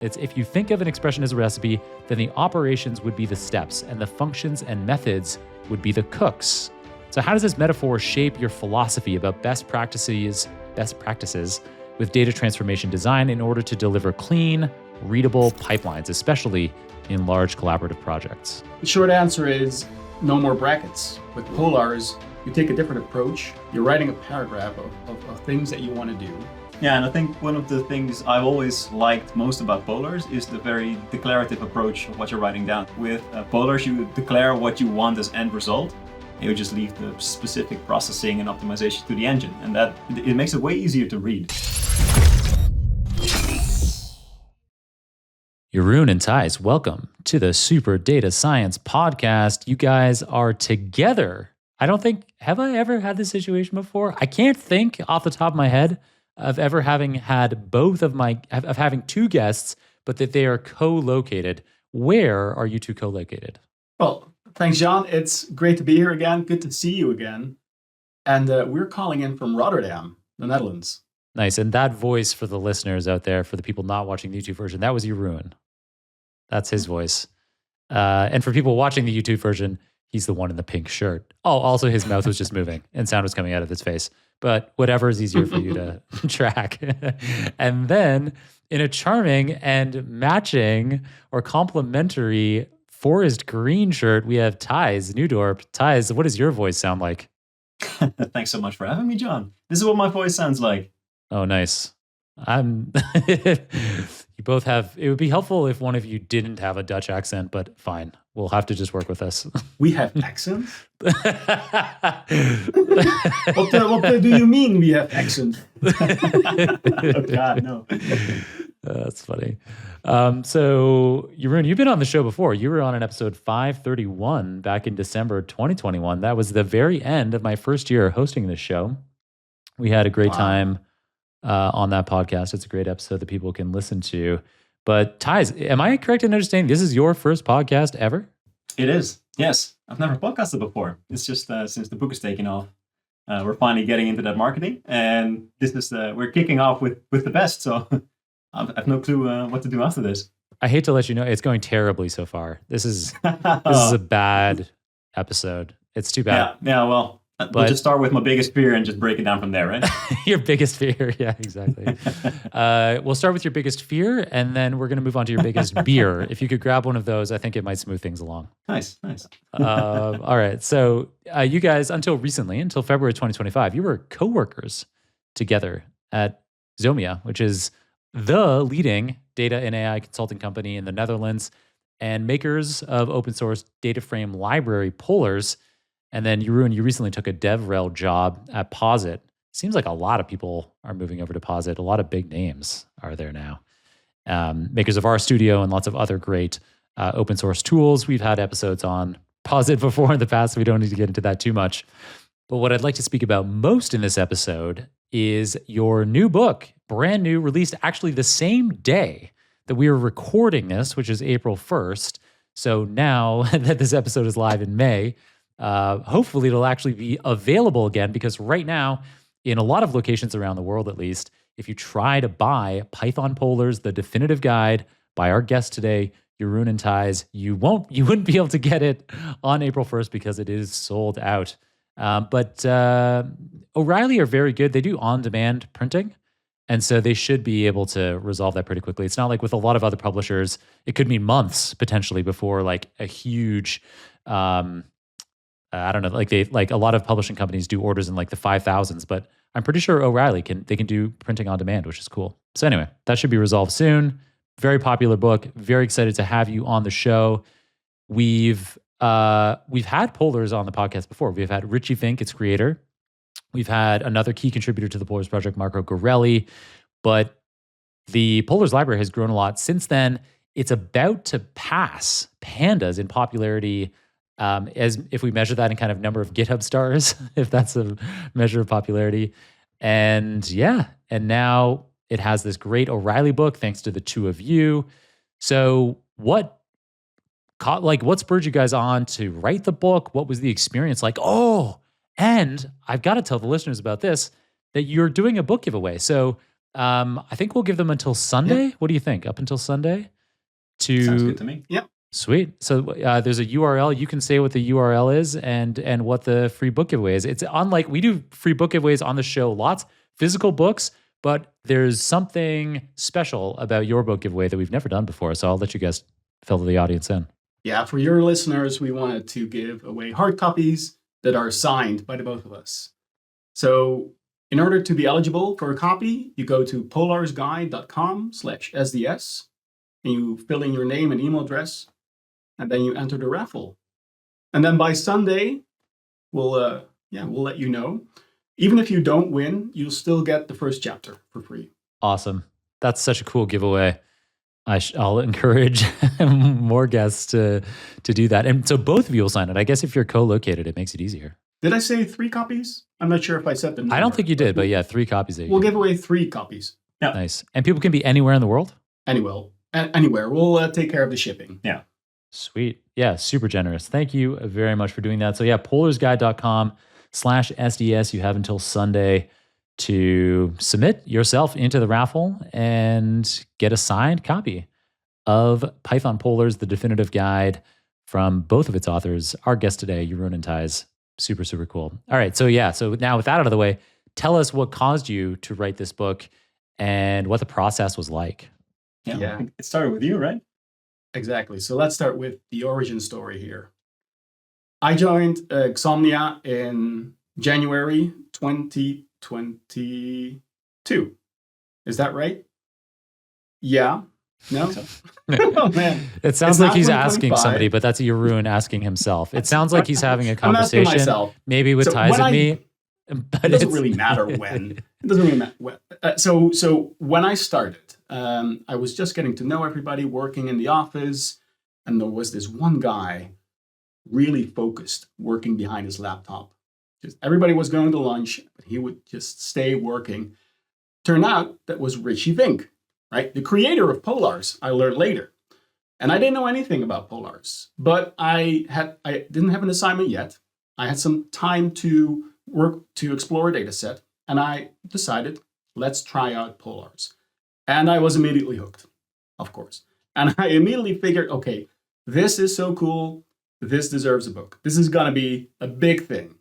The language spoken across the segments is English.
It's if you think of an expression as a recipe, then the operations would be the steps, and the functions and methods would be the cooks. So how does this metaphor shape your philosophy about best practices with data transformation design in order to deliver clean, readable pipelines, especially in large collaborative projects? The short answer is no more brackets. With Polars, you take a different approach. You're writing a paragraph of things that you want to do. Yeah, and I think one of the things I've always liked most about Polars is the very declarative approach of what you're writing down. With Polars, you declare what you want as end result. You just leave the specific processing and optimization to the engine, and that it makes it way easier to read. Jeroen and Thijs, welcome to the Super Data Science Podcast. You guys are together. I don't think, have I ever had this situation before? I can't think off the top of my head of ever having had of having two guests, but that they are co-located. Where are you two co-located? Well, thanks, John. It's great to be here again. Good to see you again. And we're calling in from Rotterdam, the Netherlands. Nice. And that voice for the listeners out there, for the people not watching the YouTube version, that was Jeroen. That's his voice. And for people watching the YouTube version, he's the one in the pink shirt. Oh, also his mouth was just moving and sound was coming out of his face. But whatever is easier for you to track. And then in a charming and matching or complementary forest green shirt, we have Thijs Nieuwdorp. Thijs, what does your voice sound like? Thanks so much for having me, John. This is what my voice sounds like. Oh, nice. You both have, it would be helpful if one of you didn't have a Dutch accent, but fine. We'll have to just work with us. We have accents? What do you mean we have accents? Oh, God, no. That's funny. So, Jeroen, you've been on the show before. You were on an episode 531 back in December 2021. That was the very end of my first year hosting this show. We had a great time on that podcast. It's a great episode that people can listen to. But Thijs, am I correct in understanding this is your first podcast ever? It is, yes. I've never podcasted before. It's just since the book is taking off. We're finally getting into that marketing, and this is we're kicking off with the best. So I've no clue what to do after this. I hate to let you know, it's going terribly so far. This is a bad episode. It's too bad. Yeah. Well, we'll just start with my biggest fear and just break it down from there, right? Your biggest fear, yeah, exactly. We'll start with your biggest fear, and then we're going to move on to your biggest beer. If you could grab one of those, I think it might smooth things along. Nice. All right. So you guys, until February 2025, you were coworkers together at Zomia, which is the leading data and AI consulting company in the Netherlands and makers of open source data frame library Polars. And then Jeroen, you recently took a DevRel job at Posit. Seems like a lot of people are moving over to Posit. A lot of big names are there now. Makers of RStudio and lots of other great open source tools. We've had episodes on Posit before in the past, so we don't need to get into that too much. But what I'd like to speak about most in this episode is your new book, brand new, released actually the same day that we were recording this, which is April 1st. So now that this episode is live in May, hopefully it'll actually be available again, because right now, in a lot of locations around the world at least, if you try to buy Python Polars, the definitive guide by our guest today, Jeroen and Thijs, you wouldn't be able to get it on April 1st because it is sold out. But O'Reilly are very good. They do on-demand printing, and so they should be able to resolve that pretty quickly. It's not like with a lot of other publishers, it could mean months potentially before like a huge I don't know, like a lot of publishing companies do orders in like the 5,000s, but I'm pretty sure O'Reilly can do printing on demand, which is cool. So anyway, that should be resolved soon. Very popular book. Very excited to have you on the show. We've had Polars on the podcast before. We've had Richie Fink, its creator. We've had another key contributor to the Polars project, Marco Gorelli. But the Polars library has grown a lot since then. It's about to pass Pandas in popularity, as if we measure that in kind of number of GitHub stars, if that's a measure of popularity. And now it has this great O'Reilly book thanks to the two of you. So what spurred you guys on to write the book? What was the experience like? Oh, and I've got to tell the listeners about this, that you're doing a book giveaway. So I think we'll give them until Sunday. Yeah. What do you think? Up until Sunday? Sounds good to me. Yep. Sweet. So there's a URL. You can say what the URL is and what the free book giveaway is. It's unlike we do free book giveaways on the show, lots physical books, but there's something special about your book giveaway that we've never done before. So I'll let you guys fill the audience in. Yeah, for your listeners, we wanted to give away hard copies that are signed by the both of us. So in order to be eligible for a copy, you go to polarsguide.com/SDS and you fill in your name and email address, and then you enter the raffle. And then by Sunday, we'll let you know. Even if you don't win, you'll still get the first chapter for free. Awesome. That's such a cool giveaway. I'll encourage more guests to do that. And so both of you will sign it. I guess if you're co-located, it makes it easier. Did I say 3 copies? I'm not sure if I said the number. I don't think you did, but yeah, 3 copies. We'll give away 3 copies. Yeah. Nice. And people can be anywhere in the world? Anywhere. We'll take care of the shipping. Yeah. Sweet. Yeah, super generous. Thank you very much for doing that. So yeah, polarsguide.com/SDS. You have until Sunday to submit yourself into the raffle and get a signed copy of Python Polars, the definitive guide from both of its authors. Our guest today, Jeroen and Thijs. Super, super cool. All right. So yeah, so now with that out of the way, tell us what caused you to write this book and what the process was like. Yeah. I think it started with you, right? Exactly. So let's start with the origin story here. I joined Xomnia in January 2022. Is that right? Yeah. No? Oh, man. It sounds like he's asking somebody, but that's Jeroen asking himself. It sounds like he's having a conversation, maybe with Thijs and me. But it doesn't really matter when. It doesn't really matter when. So when I started, I was just getting to know everybody working in the office, and there was this one guy really focused working behind his laptop. Just everybody was going to lunch, but he would just stay working. Turned out that was Richie Vink, right? The creator of Polars, I learned later. And I didn't know anything about Polars, but I didn't have an assignment yet. I had some time to work to explore a data set, and I decided, let's try out Polars. And I was immediately hooked, of course. And I immediately figured, okay, this is so cool. This deserves a book. This is going to be a big thing.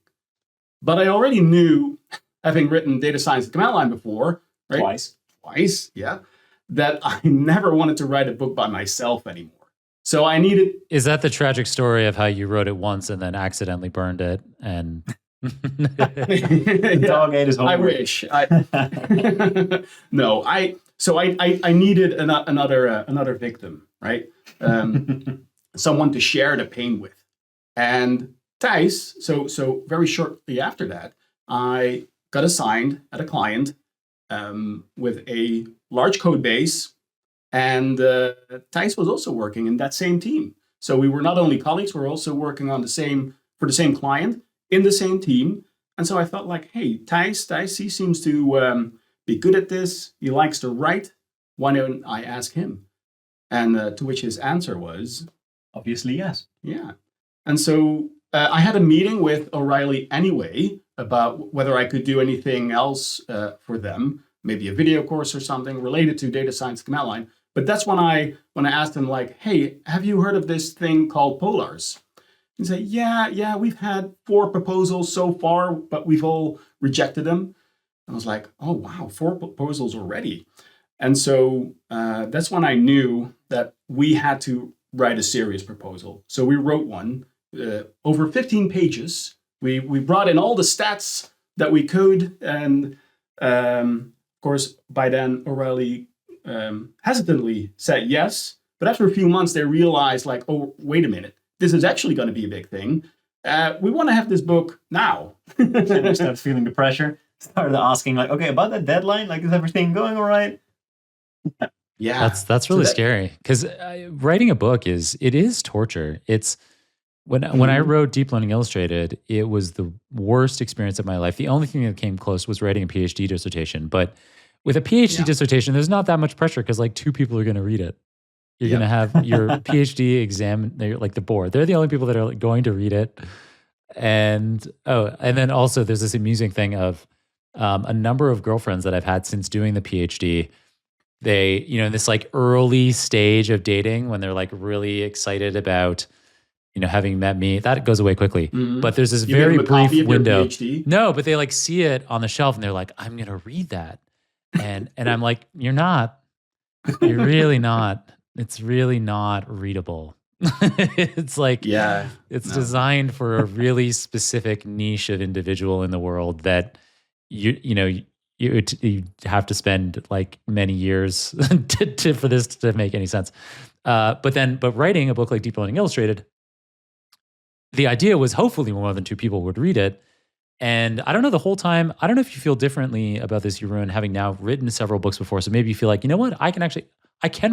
But I already knew, having written data science at command line before, right? Twice, yeah, that I never wanted to write a book by myself anymore. So I needed... Is that the tragic story of how you wrote it once and then accidentally burned it? And the dog ate his homework. I wish. No, I needed another victim, right? Someone to share the pain with. And Thijs, so very shortly after that, I got assigned at a client with a large code base, and Thijs was also working in that same team. So we were not only colleagues, we were also working for the same client in the same team. And so I felt like, hey, Thijs, he seems to be good at this. He likes to write. Why don't I ask him? And to which his answer was, obviously, yes. Yeah. And so I had a meeting with O'Reilly anyway about whether I could do anything else for them, maybe a video course or something related to data science command line. But that's when I asked him, like, hey, have you heard of this thing called Polars? He said, yeah, we've had 4 proposals so far, but we've all rejected them. I was like, oh, wow, 4 proposals already. And so that's when I knew that we had to write a serious proposal. So we wrote one over 15 pages. We brought in all the stats that we could. And of course, by then, O'Reilly hesitantly said yes. But after a few months, they realized, like, oh, wait a minute. This is actually going to be a big thing. We want to have this book now. And I started feeling the pressure. Started asking, like, okay, about that deadline, like, is everything going all right? Yeah, that's really scary because writing a book is torture. It's when I wrote Deep Learning Illustrated, it was the worst experience of my life. The only thing that came close was writing a PhD dissertation. But with a PhD dissertation, there's not that much pressure because like 2 people are going to read it. You're going to have your PhD exam, like the board. They're the only people that are going to read it. And then also there's this amusing thing of a number of girlfriends that I've had since doing the PhD, they, in this like early stage of dating when they're like really excited about, having met me, that goes away quickly. Mhm. But there's this You very give them a copy brief of your window. PhD? No, but they like see it on the shelf and they're like, I'm going to read that. And I'm like, you're not. You're really not. It's really not readable. It's like, it's designed for a really specific niche of individual in the world that you have to spend like many years for this to make any sense. But writing a book like Deep Learning Illustrated, the idea was hopefully more than 2 people would read it. And I don't know, the whole time, I don't know if you feel differently about this, Jeroen, having now written several books before. So maybe you feel like, you know what, I can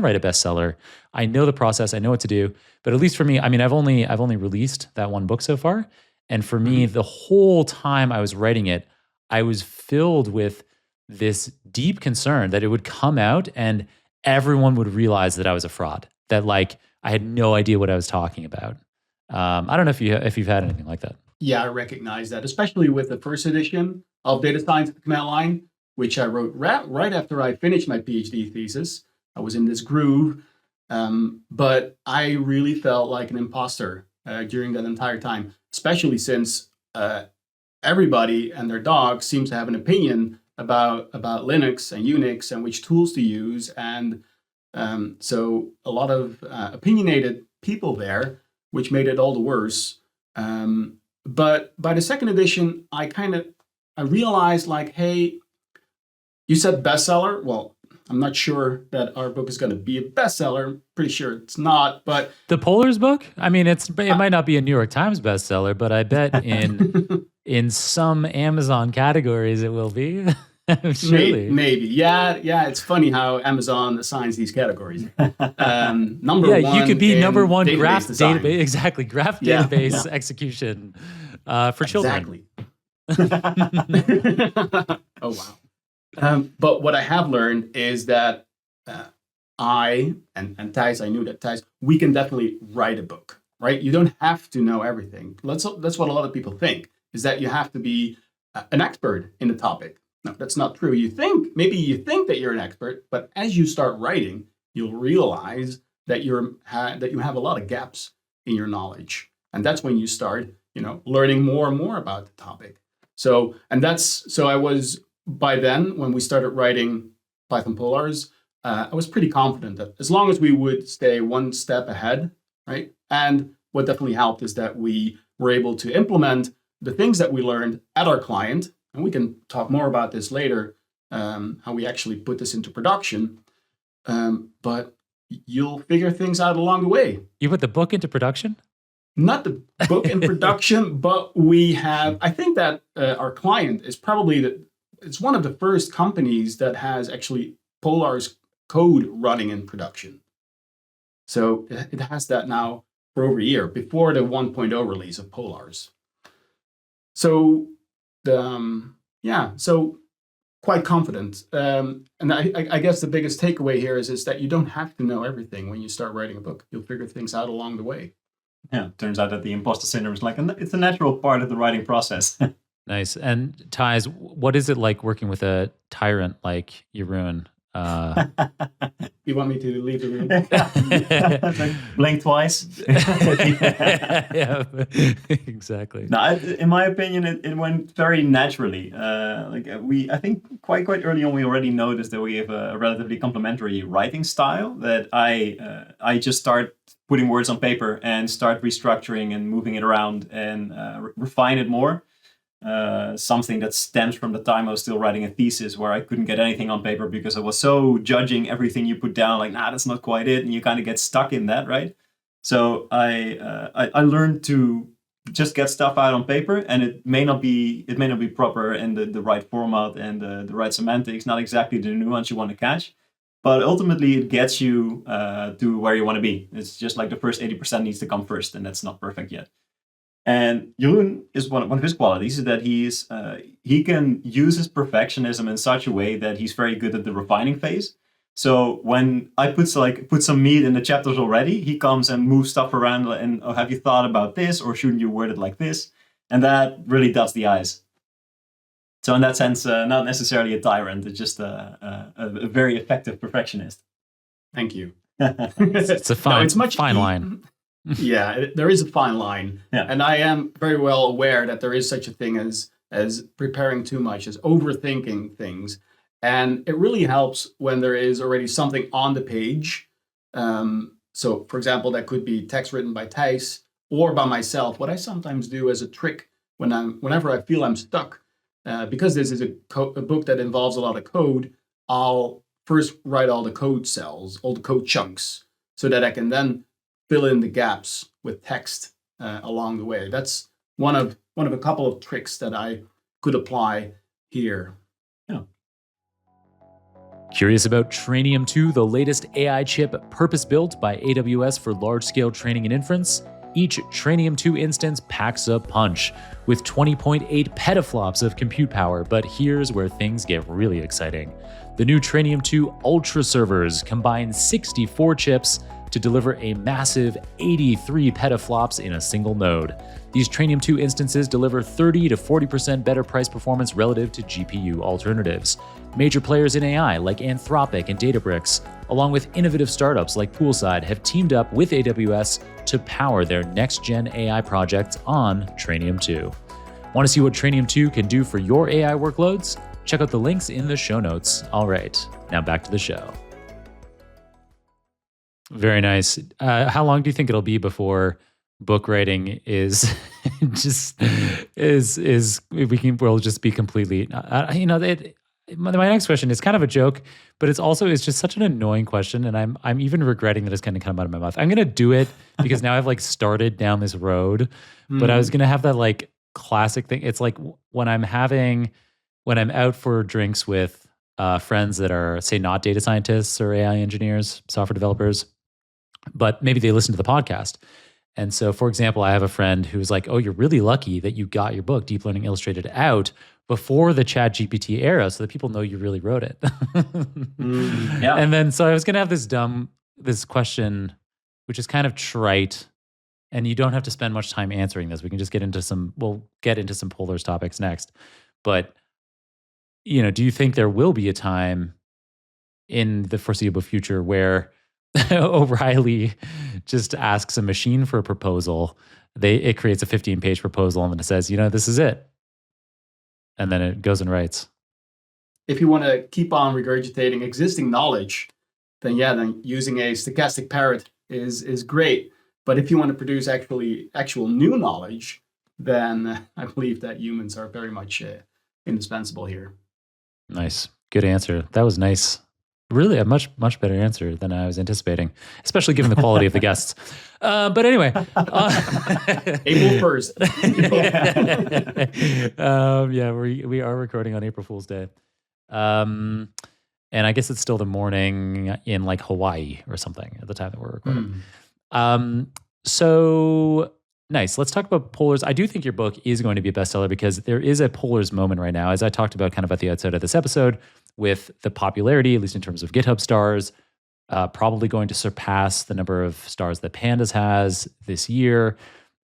write a bestseller. I know the process, I know what to do. But at least for me, I mean, I've only released that one book so far. And for me, the whole time I was writing it, I was filled with this deep concern that it would come out and everyone would realize that I was a fraud, that like I had no idea what I was talking about. I don't know if you've had anything like that. Yeah, I recognize that, especially with the first edition of Data Science at the Command Line, which I wrote right after I finished my PhD thesis. I was in this groove, but I really felt like an imposter during that entire time, especially since everybody and their dog seems to have an opinion about Linux and Unix and which tools to use. And so a lot of opinionated people there, which made it all the worse. But by the second edition, I realized like, hey, you said bestseller. Well, I'm not sure that our book is going to be a bestseller. I'm pretty sure it's not. But the Polars book, I mean, it might not be a New York Times bestseller, but I bet in some Amazon categories it will be. Surely. Maybe. Yeah. It's funny how Amazon assigns these categories. Number one. You could be number one graph design. database. Exactly. Graph database execution for children. Exactly. Oh, wow. But what I have learned is that I and Thijs, I knew that Thijs, we can definitely write a book, right? You don't have to know everything. That's what a lot of people think, is that you have to be an expert in the topic. No, that's not true. Maybe you think that you're an expert, but as you start writing, you'll realize that you have a lot of gaps in your knowledge, and that's when you start, learning more and more about the topic. So I was, by then, when we started writing Python Polars, I was pretty confident that as long as we would stay one step ahead, right? And what definitely helped is that we were able to implement the things that we learned at our client. And we can talk more about this later, how we actually put this into production. But you'll figure things out along the way. You put the book into production? Not the book in production, but we have, I think that our client is probably it's one of the first companies that has actually Polars code running in production. So it has that now for over a year, before the 1.0 release of Polars. So so quite confident. And I guess the biggest takeaway here is that you don't have to know everything when you start writing a book. You'll figure things out along the way. Yeah, it turns out that the imposter syndrome is it's a natural part of the writing process. Nice. And Thijs, what is it like working with a tyrant like Jeroen? You want me to leave the room? Blink twice. Yeah, exactly. No, in my opinion, it went very naturally. I think quite early on, we already noticed that we have a relatively complementary writing style. That I just start putting words on paper and start restructuring and moving it around and refine it more. Something that stems from the time I was still writing a thesis where I couldn't get anything on paper because I was so judging everything you put down, like, that's not quite it. And you kind of get stuck in that, right? So I learned to just get stuff out on paper, and it may not be proper in the right format and the right semantics, not exactly the nuance you want to catch. But ultimately, it gets you to where you want to be. It's just like the first 80% needs to come first, and that's not perfect yet. And Jeroen is one of his qualities is that he can use his perfectionism in such a way that he's very good at the refining phase. So when I put some meat in the chapters already, he comes and moves stuff around and, oh, have you thought about this, or shouldn't you word it like this? And that really dots the I's. So in that sense, not necessarily a tyrant, it's just a very effective perfectionist. Thank you. It's a fine, fine line. Yeah, there is a fine line. Yeah. And I am very well aware that there is such a thing as preparing too much, as overthinking things. And it really helps when there is already something on the page. So, for example, that could be text written by Thijs or by myself. What I sometimes do as a trick whenever I feel I'm stuck, because this is a book that involves a lot of code, I'll first write all the code cells, all the code chunks, so that I can then fill in the gaps with text along the way. That's one of a couple of tricks that I could apply here. Yeah. Curious about Trainium 2, the latest AI chip purpose-built by AWS for large-scale training and inference? Each Trainium 2 instance packs a punch with 20.8 petaflops of compute power, but here's where things get really exciting. The new Trainium 2 Ultra servers combine 64 chips to deliver a massive 83 petaflops in a single node. These Trainium 2 instances deliver 30 to 40% better price performance relative to GPU alternatives. Major players in AI like Anthropic and Databricks, along with innovative startups like Poolside, have teamed up with AWS to power their next-gen AI projects on Trainium 2. Want to see what Trainium 2 can do for your AI workloads? Check out the links in the show notes. All right, now back to the show. Very nice. How long do you think it'll be before book writing is we'll just be completely, my next question is kind of a joke, but it's just such an annoying question. And I'm even regretting that it's going to come out of my mouth. I'm going to do it because now I've started down this road, but I was going to have that classic thing. It's like when I'm out for drinks with friends that are, say, not data scientists or AI engineers, software developers, but maybe they listen to the podcast. And so, for example, I have a friend who's like, oh, you're really lucky that you got your book, Deep Learning Illustrated, out before the ChatGPT era so that people know you really wrote it. Yeah. And then, so I was going to have this question, which is kind of trite, and you don't have to spend much time answering this. We can just we'll get into some Polar's topics next. But, do you think there will be a time in the foreseeable future where O'Reilly just asks a machine for a proposal, it creates a 15-page proposal, and then it says, this is it. And then it goes and writes. If you want to keep on regurgitating existing knowledge, then using a stochastic parrot is great. But if you want to produce actual new knowledge, then I believe that humans are very much indispensable here. Nice. Good answer. That was nice. Really a much, much better answer than I was anticipating, especially given the quality of the guests. But anyway. April 1st. We are recording on April Fool's Day. And I guess it's still the morning in Hawaii or something at the time that we're recording. So nice. Let's talk about Polars. I do think your book is going to be a bestseller because there is a Polars moment right now, as I talked about kind of at the outset of this episode, with the popularity, at least in terms of GitHub stars, probably going to surpass the number of stars that Pandas has this year.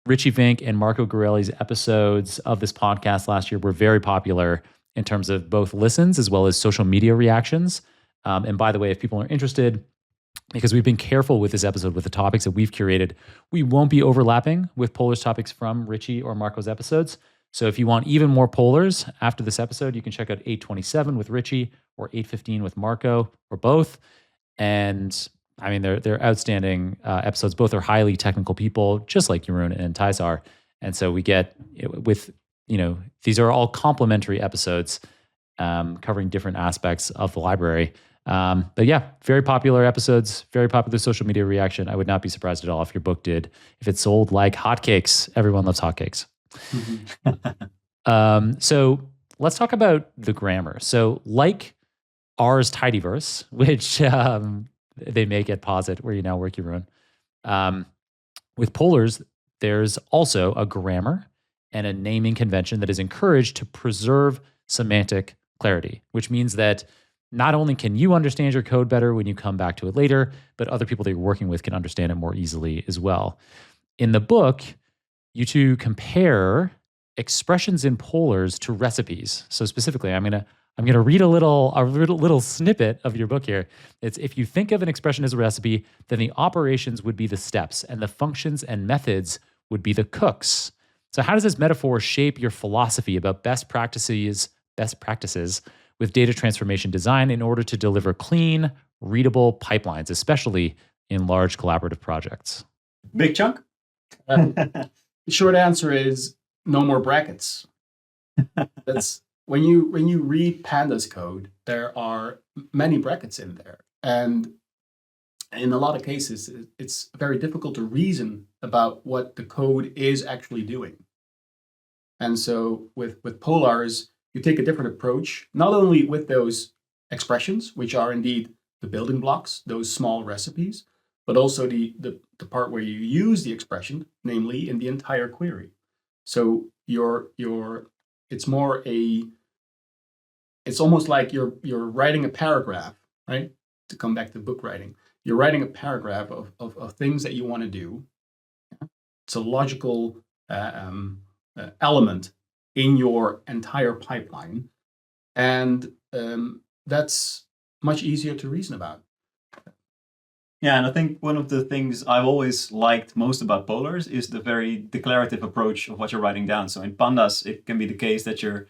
Richie Vink and Marco Gorelli's episodes of this podcast last year were very popular in terms of both listens as well as social media reactions. And by the way, if people are interested, because we've been careful with this episode with the topics that we've curated, we won't be overlapping with Polars topics from Richie or Marco's episodes. So if you want even more Polars after this episode, you can check out 827 with Richie or 815 with Marco or both. And I mean, they're outstanding episodes. Both are highly technical people, just like Jeroen and Thijs are. And so we get with, these are all complementary episodes covering different aspects of the library. But yeah, very popular episodes, very popular social media reaction. I would not be surprised at all if your book did, if it sold like hotcakes. Everyone loves hotcakes. So let's talk about the grammar. So like R's tidyverse, which they make at Posit, where you now work, Jeroen. With Polars, there's also a grammar and a naming convention that is encouraged to preserve semantic clarity, which means that not only can you understand your code better when you come back to it later, but other people that you're working with can understand it more easily as well. In the book, you two compare expressions in polars to recipes. So specifically, I'm gonna read a little snippet of your book here. It's if you think of an expression as a recipe, then the operations would be the steps, and the functions and methods would be the cooks. So how does this metaphor shape your philosophy about best practices with data transformation design in order to deliver clean, readable pipelines, especially in large collaborative projects? Big chunk? The short answer is no more brackets. That's when you read Pandas code, there are many brackets in there. And in a lot of cases, it's very difficult to reason about what the code is actually doing. And so with polars, you take a different approach, not only with those expressions, which are indeed the building blocks, those small recipes, but also the part where you use the expression, namely in the entire query. So it's almost like you're writing a paragraph, right? To come back to book writing, you're writing a paragraph of things that you want to do. It's a logical element in your entire pipeline, and that's much easier to reason about. Yeah, and I think one of the things I've always liked most about polars is the very declarative approach of what you're writing down. So in Pandas, it can be the case that you're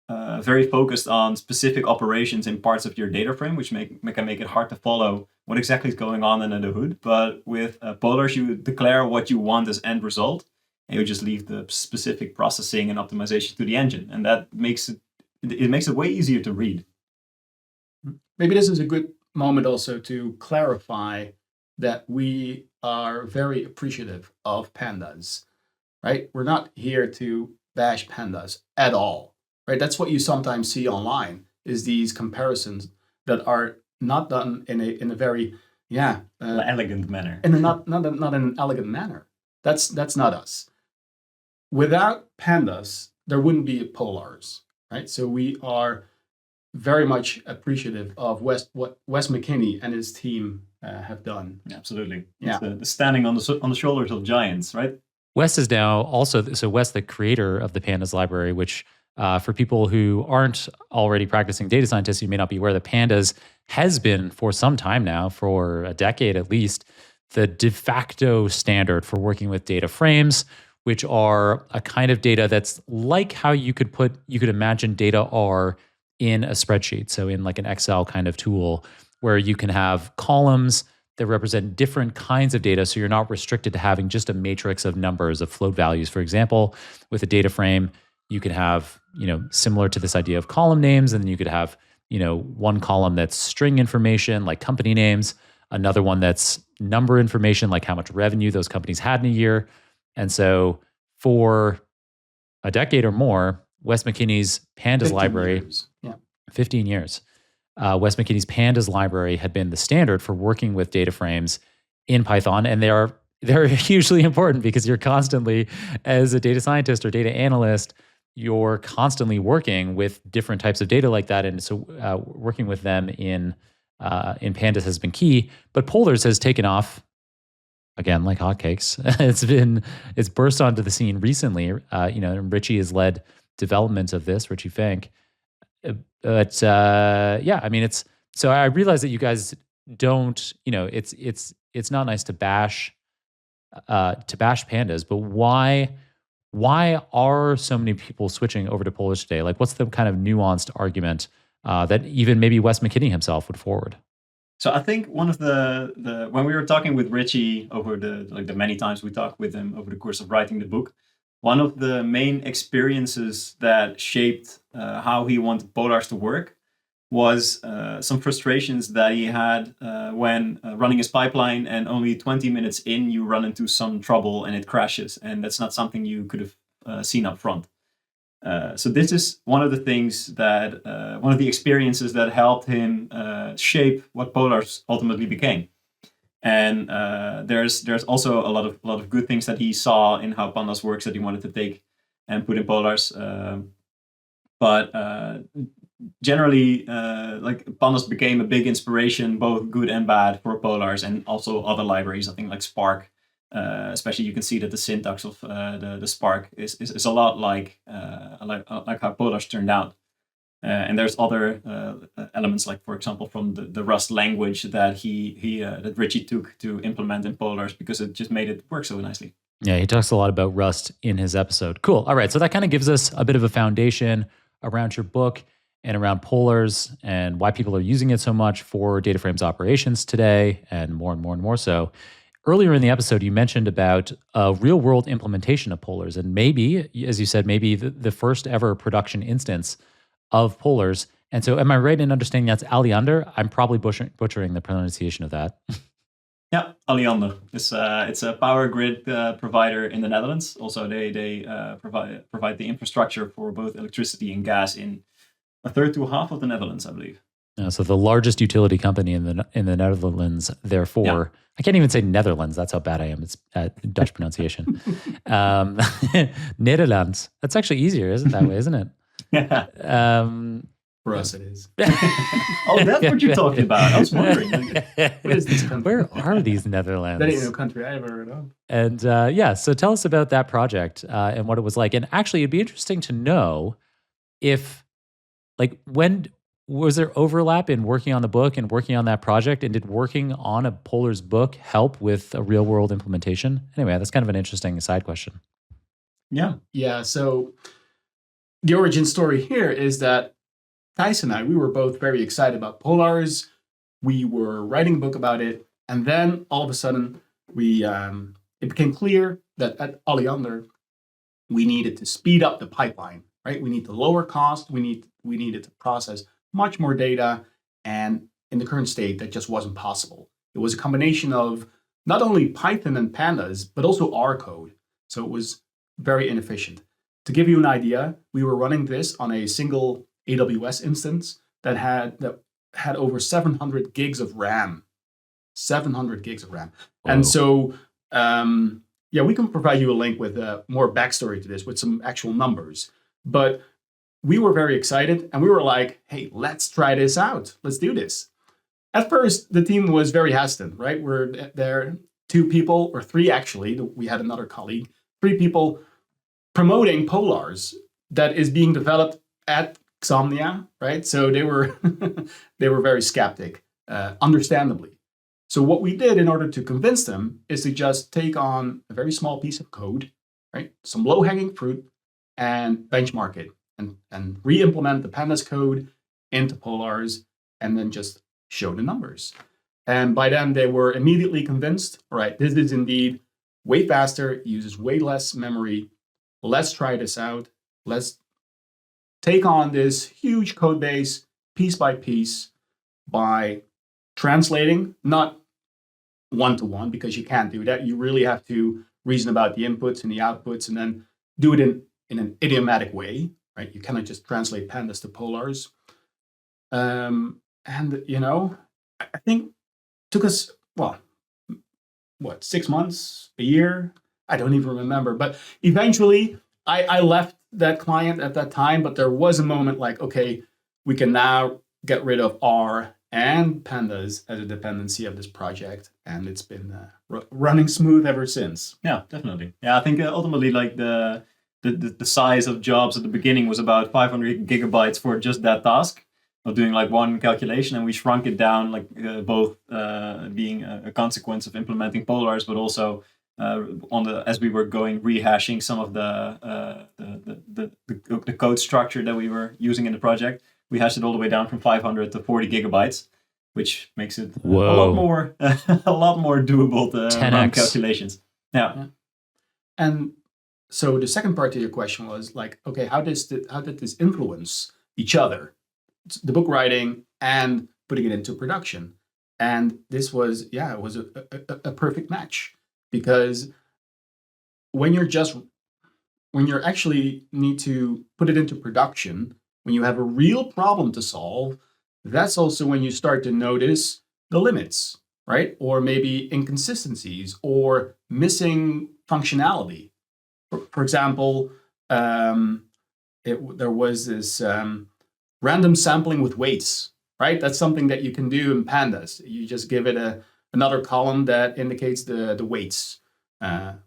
very focused on specific operations in parts of your data frame, which can make it hard to follow what exactly is going on under the hood. But with polars, you declare what you want as end result, and you just leave the specific processing and optimization to the engine, and that makes it way easier to read. Maybe this is a good moment also to clarify that we are very appreciative of Pandas, right? We're not here to bash Pandas at all, right? That's what you sometimes see online, is these comparisons that are not done in a very elegant manner. Not in an elegant manner. That's not us. Without Pandas, there wouldn't be polars, right? So we are very much appreciative of what Wes McKinney and his team have done. Yeah, absolutely. Yeah. It's the standing on the shoulders of giants, right? Wes is now also, so Wes, the creator of the Pandas library, which for people who aren't already practicing data scientists, you may not be aware that Pandas has been for some time now, for a decade at least, the de facto standard for working with data frames, which are a kind of data that's like how you could imagine data are in a spreadsheet. So in like an Excel kind of tool where you can have columns that represent different kinds of data. So you're not restricted to having just a matrix of numbers, of float values. For example, with a data frame, you could have, similar to this idea of column names, and then you could have, one column that's string information, like company names, another one that's number information, like how much revenue those companies had in a year. And so for a decade or more, Wes McKinney's Pandas library, 15 years, Wes McKinney's Pandas library had been the standard for working with data frames in Python. And they're hugely important because you're constantly, as a data scientist or data analyst, you're constantly working with different types of data like that. And so working with them in Pandas has been key. But polars has taken off, again, like hotcakes. It's burst onto the scene recently. Richie has led development of this, Richie Fank. But it's so I realize that you guys don't, it's not nice to bash Pandas, but why are so many people switching over to polars today? Like, what's the kind of nuanced argument that even maybe Wes McKinney himself would forward? So I think one of the when we were talking with Richie over the many times we talked with him over the course of writing the book, one of the main experiences that shaped how he wanted polars to work was some frustrations that he had when running his pipeline, and only 20 minutes in you run into some trouble and it crashes, and that's not something you could have seen up front. So this is one of the things that one of the experiences that helped him shape what polars ultimately became. And there's also a lot of good things that he saw in how Pandas works that he wanted to take and put in polars. But generally, like Pandas became a big inspiration, both good and bad, for polars and also other libraries. I think like Spark Especially, you can see that the syntax of the Spark is a lot like how Polars turned out. And there's other elements, like for example, from the Rust language that that Richie took to implement in Polars, because it just made it work so nicely. Yeah, he talks a lot about Rust in his episode. Cool. All right, so that kind of gives us a bit of a foundation around your book and around Polars and why people are using it so much for data frames operations today, and more so. Earlier in the episode, you mentioned about a real-world implementation of Polars, and maybe, as you said, maybe the first ever production instance of Polars. And so am I right in understanding that's Alliander? I'm probably butchering the pronunciation of that. Yeah, Alliander. It's a power grid provider in the Netherlands. Also, they provide the infrastructure for both electricity and gas in a third to a half of the Netherlands, I believe. So the largest utility company in the Netherlands, therefore, I can't even say Netherlands. That's how bad I am. It's Dutch pronunciation. Nederlands. That's actually easier, isn't that way, isn't it? Yeah. For us, it is. Oh, that's what you're talking about. I was wondering. What is this country? Where are these Netherlands? That ain't no country I ever heard of. And so tell us about that project and what it was like. And actually, it'd be interesting to know if, when was there overlap in working on the book and working on that project? And did working on a Polars book help with a real world implementation? Anyway, that's kind of an interesting side question. Yeah. Yeah. So the origin story here is that Thijs and I, we were both very excited about Polars. We were writing a book about it. And then all of a sudden, it became clear that at Alliander, we needed to speed up the pipeline, right? We need to lower cost. We needed to process much more data. And in the current state, that just wasn't possible. It was a combination of not only Python and Pandas, but also R code. So it was very inefficient. To give you an idea, we were running this on a single AWS instance that had over 700 gigs of RAM. 700 gigs of RAM. Whoa. And so, we can provide you a link with more backstory to this, with some actual numbers. But we were very excited, and we were like, hey, let's try this out. Let's do this. At first, the team was very hesitant, right? We're there, 2 people, or 3 actually. We had another colleague, 3 people promoting Polars that is being developed at Xomnia, right? So they were they were very skeptic, understandably. So what we did in order to convince them is to just take on a very small piece of code, right? Some low-hanging fruit, and benchmark it and re-implement the Pandas code into Polars and then just show the numbers. And by then they were immediately convinced, all right, this is indeed way faster, uses way less memory. Let's try this out. Let's take on this huge code base piece by piece by translating, not one-to-one, because you can't do that. You really have to reason about the inputs and the outputs and then do it in an idiomatic way, right? You cannot just translate Pandas to Polars. I think took us, 6 months, a year? I don't even remember. But eventually, I left that client at that time, but there was a moment like, okay, we can now get rid of R and Pandas as a dependency of this project. And it's been running smooth ever since. Yeah, definitely. Yeah, I think ultimately, like the size of jobs at the beginning was about 500 gigabytes for just that task of doing like one calculation, and we shrunk it down, like both being a consequence of implementing Polars, but also as we were rehashing some of the code structure that we were using in the project, we hashed it all the way down from 500 to 40 gigabytes, which makes it a lot more doable to run calculations. Yeah. And so the second part of your question was like, okay, how did this influence each other? The book writing and putting it into production. And this was, it was a perfect match, because when you're actually need to put it into production, when you have a real problem to solve, that's also when you start to notice the limits, right? Or maybe inconsistencies or missing functionality. For example, there was this random sampling with weights, right? That's something that you can do in Pandas. You just give it another column that indicates the weights.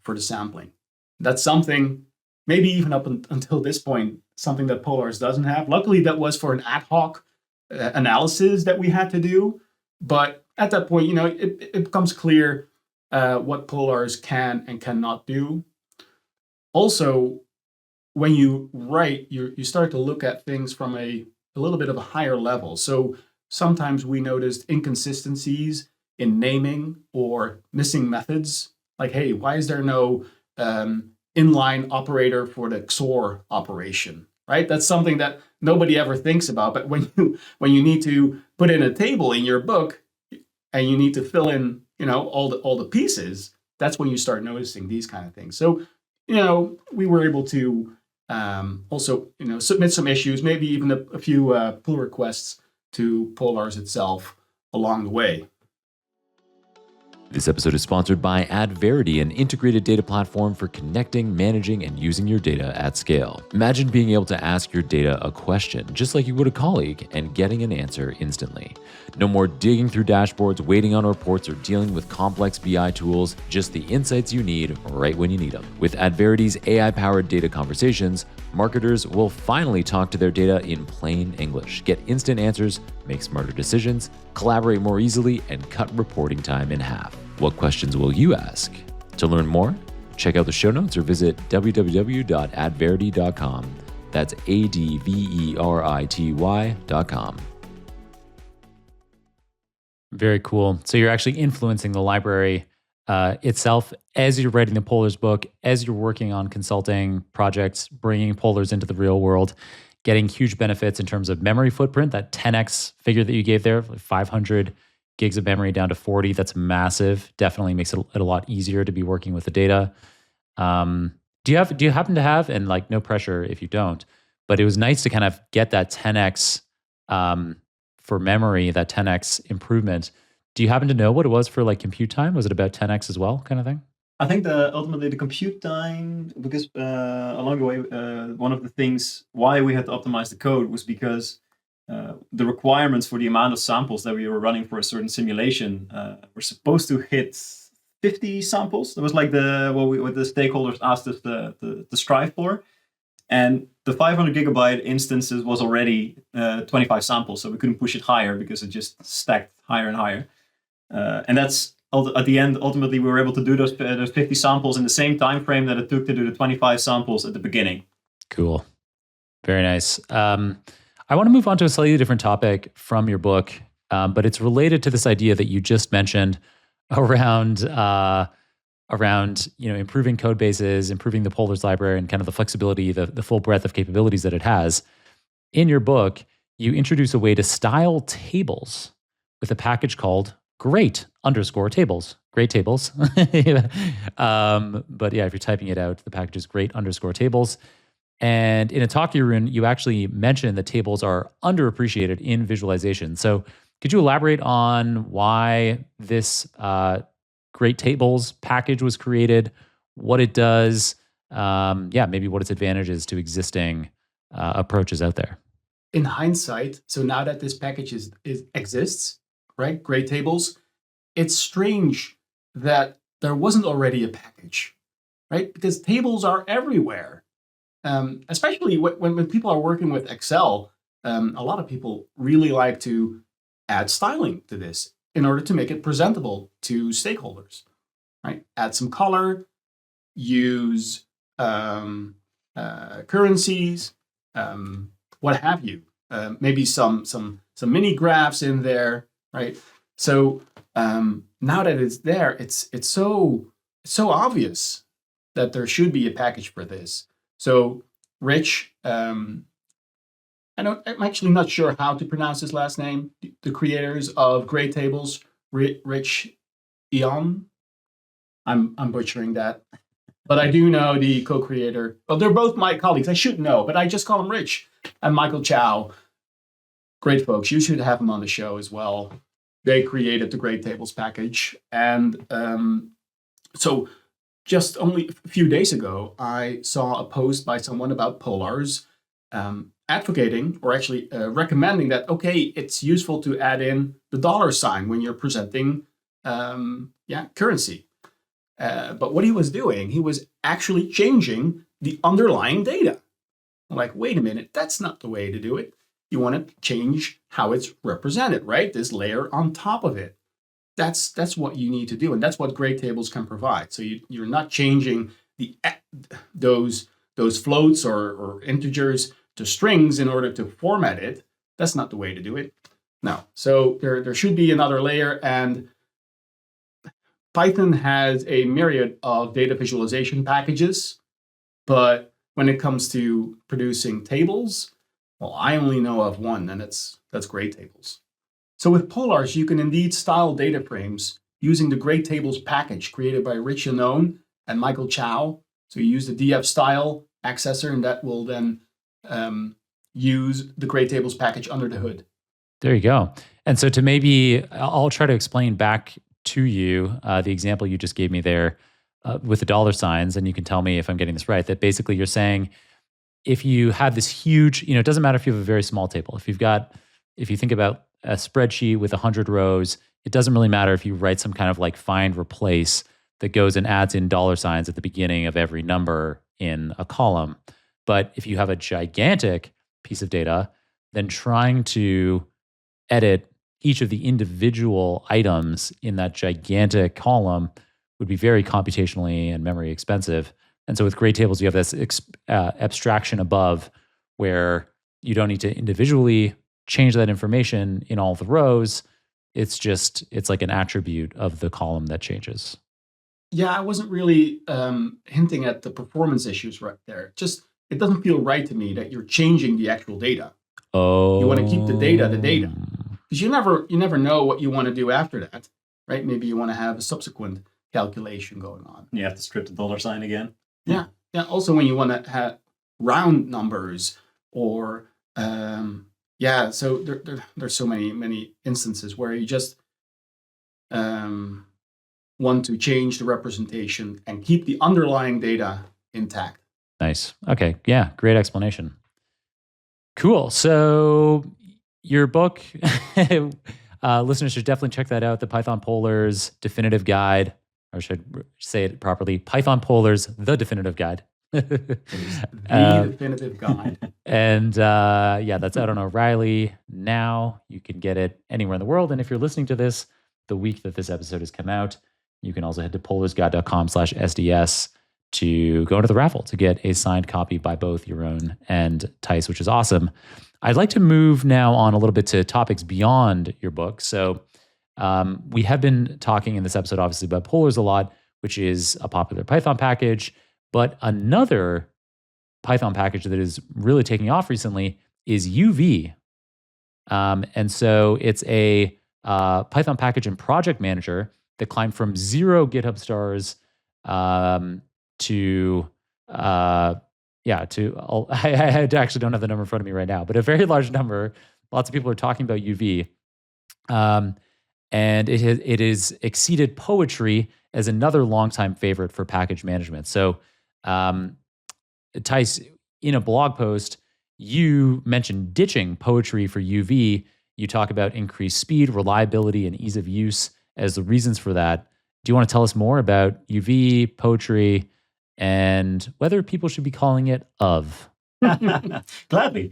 for the sampling. That's something, maybe even up until this point, something that Polars doesn't have. Luckily, that was for an ad hoc analysis that we had to do. But at that point, it becomes clear what Polars can and cannot do. Also, when you write, you start to look at things from a little bit of a higher level. So sometimes we noticed inconsistencies in naming or missing methods. Like, hey, why is there no inline operator for the XOR operation, right? That's something that nobody ever thinks about. But when you need to put in a table in your book and you need to fill in, all the pieces, that's when you start noticing these kind of things. So, we were able to also, submit some issues, maybe even a few pull requests to Polars itself along the way. This episode is sponsored by Adverity, an integrated data platform for connecting, managing, and using your data at scale. Imagine being able to ask your data a question, just like you would a colleague, and getting an answer instantly. No more digging through dashboards, waiting on reports, or dealing with complex BI tools, just the insights you need right when you need them. With Adverity's AI-powered data conversations, marketers will finally talk to their data in plain English, get instant answers, make smarter decisions, collaborate more easily, and cut reporting time in half. What questions will you ask? To learn more, check out the show notes or visit www.adverity.com. That's ADVERITY.com. Very cool. So you're actually influencing the library itself as you're writing the Polars book, as you're working on consulting projects, bringing Polars into the real world, getting huge benefits in terms of memory footprint. That 10x figure that you gave there, 500 gigs of memory down to 40, that's massive. Definitely makes it a lot easier to be working with the data. Do you happen to have, and like no pressure if you don't, but it was nice to kind of get that 10x for memory, that 10x improvement. Do you happen to know what it was for like compute time? Was it about 10x as well, kind of thing? I think ultimately the compute time, because along the way, one of the things why we had to optimize the code was because the requirements for the amount of samples that we were running for a certain simulation were supposed to hit 50 samples. That was like what the stakeholders asked us to strive for. And the 500 gigabyte instances was already 25 samples, so we couldn't push it higher because it just stacked higher and higher. And that's at the end, ultimately, we were able to do those 50 samples in the same time frame that it took to do the 25 samples at the beginning. Cool. Very nice. I want to move on to a slightly different topic from your book, but it's related to this idea that you just mentioned around improving code bases, improving the Polars library, and kind of the flexibility, the full breadth of capabilities that it has. In your book, you introduce a way to style tables with a package called great_tables. Great tables. But yeah, if you're typing it out, the package is great_tables. And in a talk, Jeroen, you actually mentioned that tables are underappreciated in visualization. So could you elaborate on why this Great Tables package was created, what it does, maybe what its advantages to existing approaches out there? In hindsight, so now that this package exists, right, Great Tables, it's strange that there wasn't already a package, right? Because tables are everywhere. Especially when people are working with Excel, a lot of people really like to add styling to this in order to make it presentable to stakeholders, right? Add some color, use currencies, what have you. Maybe some mini graphs in there, right? So now that it's there, it's so obvious that there should be a package for this. So Rich, I'm actually not sure how to pronounce his last name. The creators of Great Tables, Rich Eon. I'm butchering that, but I do know the co-creator. Well, they're both my colleagues. I should know, but I just call them Rich and Michael Chow. Great folks. You should have them on the show as well. They created the Great Tables package, and so. Just only a few days ago, I saw a post by someone about Polars advocating, or actually recommending that, okay, it's useful to add in the $ when you're presenting currency. But what he was doing, he was actually changing the underlying data. I'm like, wait a minute, that's not the way to do it. You want to change how it's represented, right? This layer on top of it. That's what you need to do, and that's what grade tables can provide. So you're not changing those floats or integers to strings in order to format it. That's not the way to do it. No. So there should be another layer, and Python has a myriad of data visualization packages, but when it comes to producing tables, well, I only know of one, and that's grade tables. So with Polars, you can indeed style data frames using the grade tables package created by Rich Yanone and Michael Chow. So you use the df style accessor, and that will then use the grade tables package under the hood. There you go. And so I'll try to explain back to you the example you just gave me there with the dollar signs, and you can tell me if I'm getting this right, that basically you're saying if you have this huge, it doesn't matter if you have a very small table. If you think about a spreadsheet with 100 rows, it doesn't really matter if you write some kind of like find replace that goes and adds in dollar signs at the beginning of every number in a column. But if you have a gigantic piece of data, then trying to edit each of the individual items in that gigantic column would be very computationally and memory expensive. And so with grade tables, you have this abstraction above where you don't need to individually change that information in all the rows. It's like an attribute of the column that changes. Yeah, I wasn't really hinting at the performance issues right there. It doesn't feel right to me that you're changing the actual data. Oh. You want to keep the data. Because you never know what you want to do after that, right? Maybe you want to have a subsequent calculation going on. You have to strip the dollar sign again. Yeah. Also, when you want to have round numbers or so there's so many instances where you just want to change the representation and keep the underlying data intact. Nice. Okay. Yeah. Great explanation. Cool. So your book, listeners should definitely check that out. The Python Polars Definitive Guide, or should I say it properly? Python Polars, the Definitive Guide. The Definitive Guide. And that's out on O'Reilly now. You can get it anywhere in the world. And if you're listening to this the week that this episode has come out, you can also head to polarsguide.com/SDS to go into the raffle to get a signed copy by both Jeroen and Thijs, which is awesome. I'd like to move now on a little bit to topics beyond your book. So we have been talking in this episode, obviously, about Polars a lot, which is a popular Python package. But another Python package that is really taking off recently is UV. And so it's a Python package and project manager that climbed from 0 GitHub stars to I actually don't have the number in front of me right now, but a very large number. Lots of people are talking about UV. And it is exceeded poetry as another longtime favorite for package management. So, Thijs, in a blog post, you mentioned ditching poetry for UV. You talk about increased speed, reliability, and ease of use as the reasons for that. Do you want to tell us more about UV, poetry, and whether people should be calling it of? Gladly.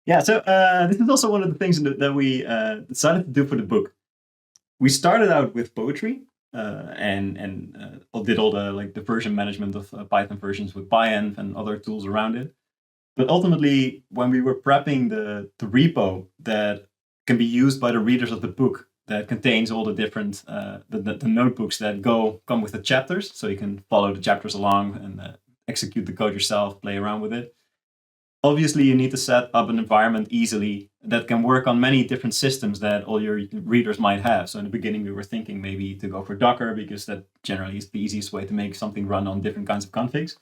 Yeah, so this is also one of the things that we decided to do for the book. We started out with poetry and did all the version management of Python versions with PyEnv and other tools around it. But ultimately, when we were prepping the repo that can be used by the readers of the book, that contains all the different the notebooks that come with the chapters, so you can follow the chapters along and execute the code yourself, play around with it. Obviously, you need to set up an environment easily that can work on many different systems that all your readers might have. So in the beginning, we were thinking maybe to go for Docker, because that generally is the easiest way to make something run on different kinds of configs.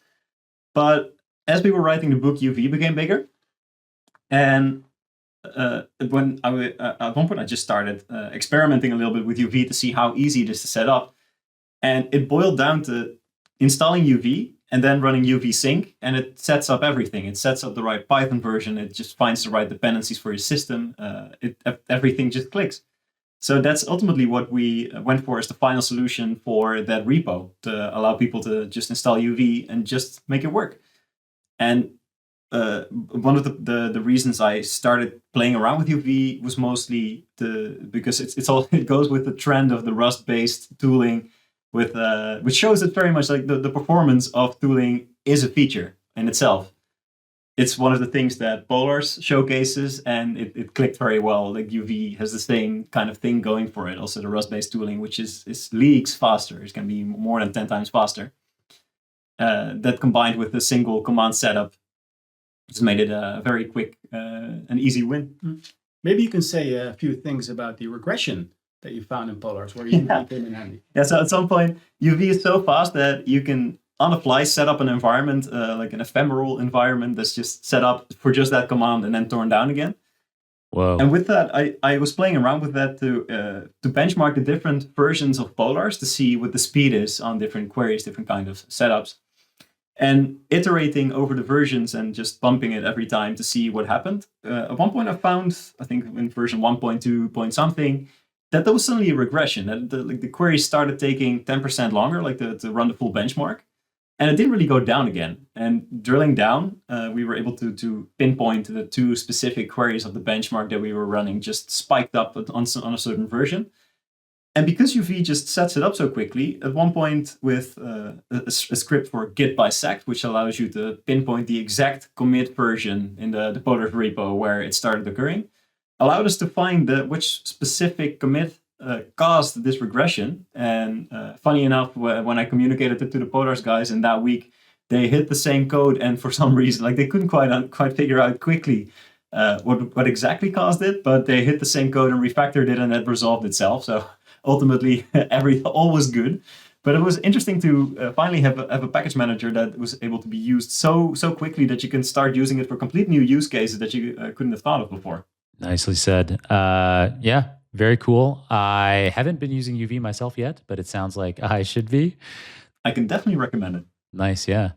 But as we were writing the book, UV became bigger. And when at one point I just started experimenting a little bit with UV to see how easy it is to set up. And it boiled down to installing UV and then running UV sync, and it sets up everything. It sets up the right Python version. It just finds the right dependencies for your system. Everything just clicks. So that's ultimately what we went for as the final solution for that repo, to allow people to just install UV and just make it work. And one of the reasons I started playing around with UV was mostly because it goes with the trend of the Rust-based tooling, which shows that very much like the performance of tooling is a feature in itself. It's one of the things that Polars showcases, and it clicked very well. Like UV has the same kind of thing going for it. Also, the Rust-based tooling, which is leagues faster, it's going to be more than 10 times faster. That combined with the single command setup just made it a very quick and easy win. Maybe you can say a few things about the regression that you found in Polars, where UV came in handy. Yeah, so at some point, UV is so fast that you can on the fly set up an environment, like an ephemeral environment that's just set up for just that command and then torn down again. Whoa. And with that, I was playing around with that to benchmark the different versions of Polars to see what the speed is on different queries, different kind of setups. And iterating over the versions and just bumping it every time to see what happened. At one point I found, I think in version 1.2 point something, that there was suddenly a regression. That the queries started taking 10% longer, like to run the full benchmark. And it didn't really go down again. And drilling down, we were able to pinpoint the two specific queries of the benchmark that we were running just spiked up on a certain version. And because UV just sets it up so quickly, at one point with a script for git bisect, which allows you to pinpoint the exact commit version in the Polars repo where it started occurring, allowed us to find which specific commit caused this regression. And funny enough, when I communicated it to the Polars guys in that week, they hit the same code, and for some reason, like they couldn't quite figure out quickly what exactly caused it, but they hit the same code and refactored it, and that resolved itself. So ultimately, all was good. But it was interesting to finally have a package manager that was able to be used so quickly that you can start using it for complete new use cases that you couldn't have thought of before. Nicely said. Yeah. Very cool. I haven't been using UV myself yet, but it sounds like I should be. I can definitely recommend it. Nice, yeah.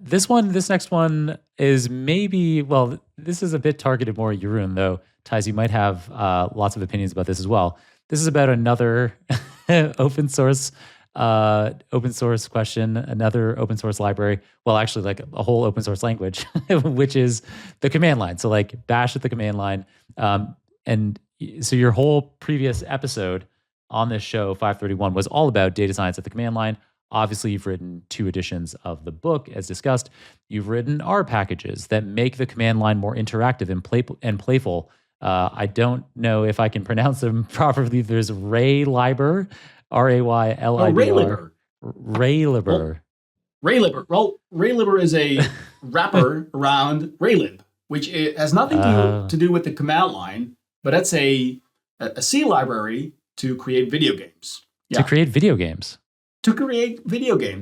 This next one is maybe, well, this is a bit targeted more at Jeroen, though. Thijs, you might have lots of opinions about this as well. This is about another open source question, another open source library. Well, actually, like a whole open source language, which is the command line. So, like Bash at the command line, and so your whole previous episode on this show, 531, was all about data science at the command line. Obviously, you've written 2 editions of the book, as discussed. You've written R packages that make the command line more interactive and playful. I don't know if I can pronounce them properly. There's Raylibr, Raylibr. Raylibr. Raylibr. Well, Raylibr is a wrapper around Raylib, which has nothing to do with the command line. But that's a C library to create video games. Yeah. To create video games.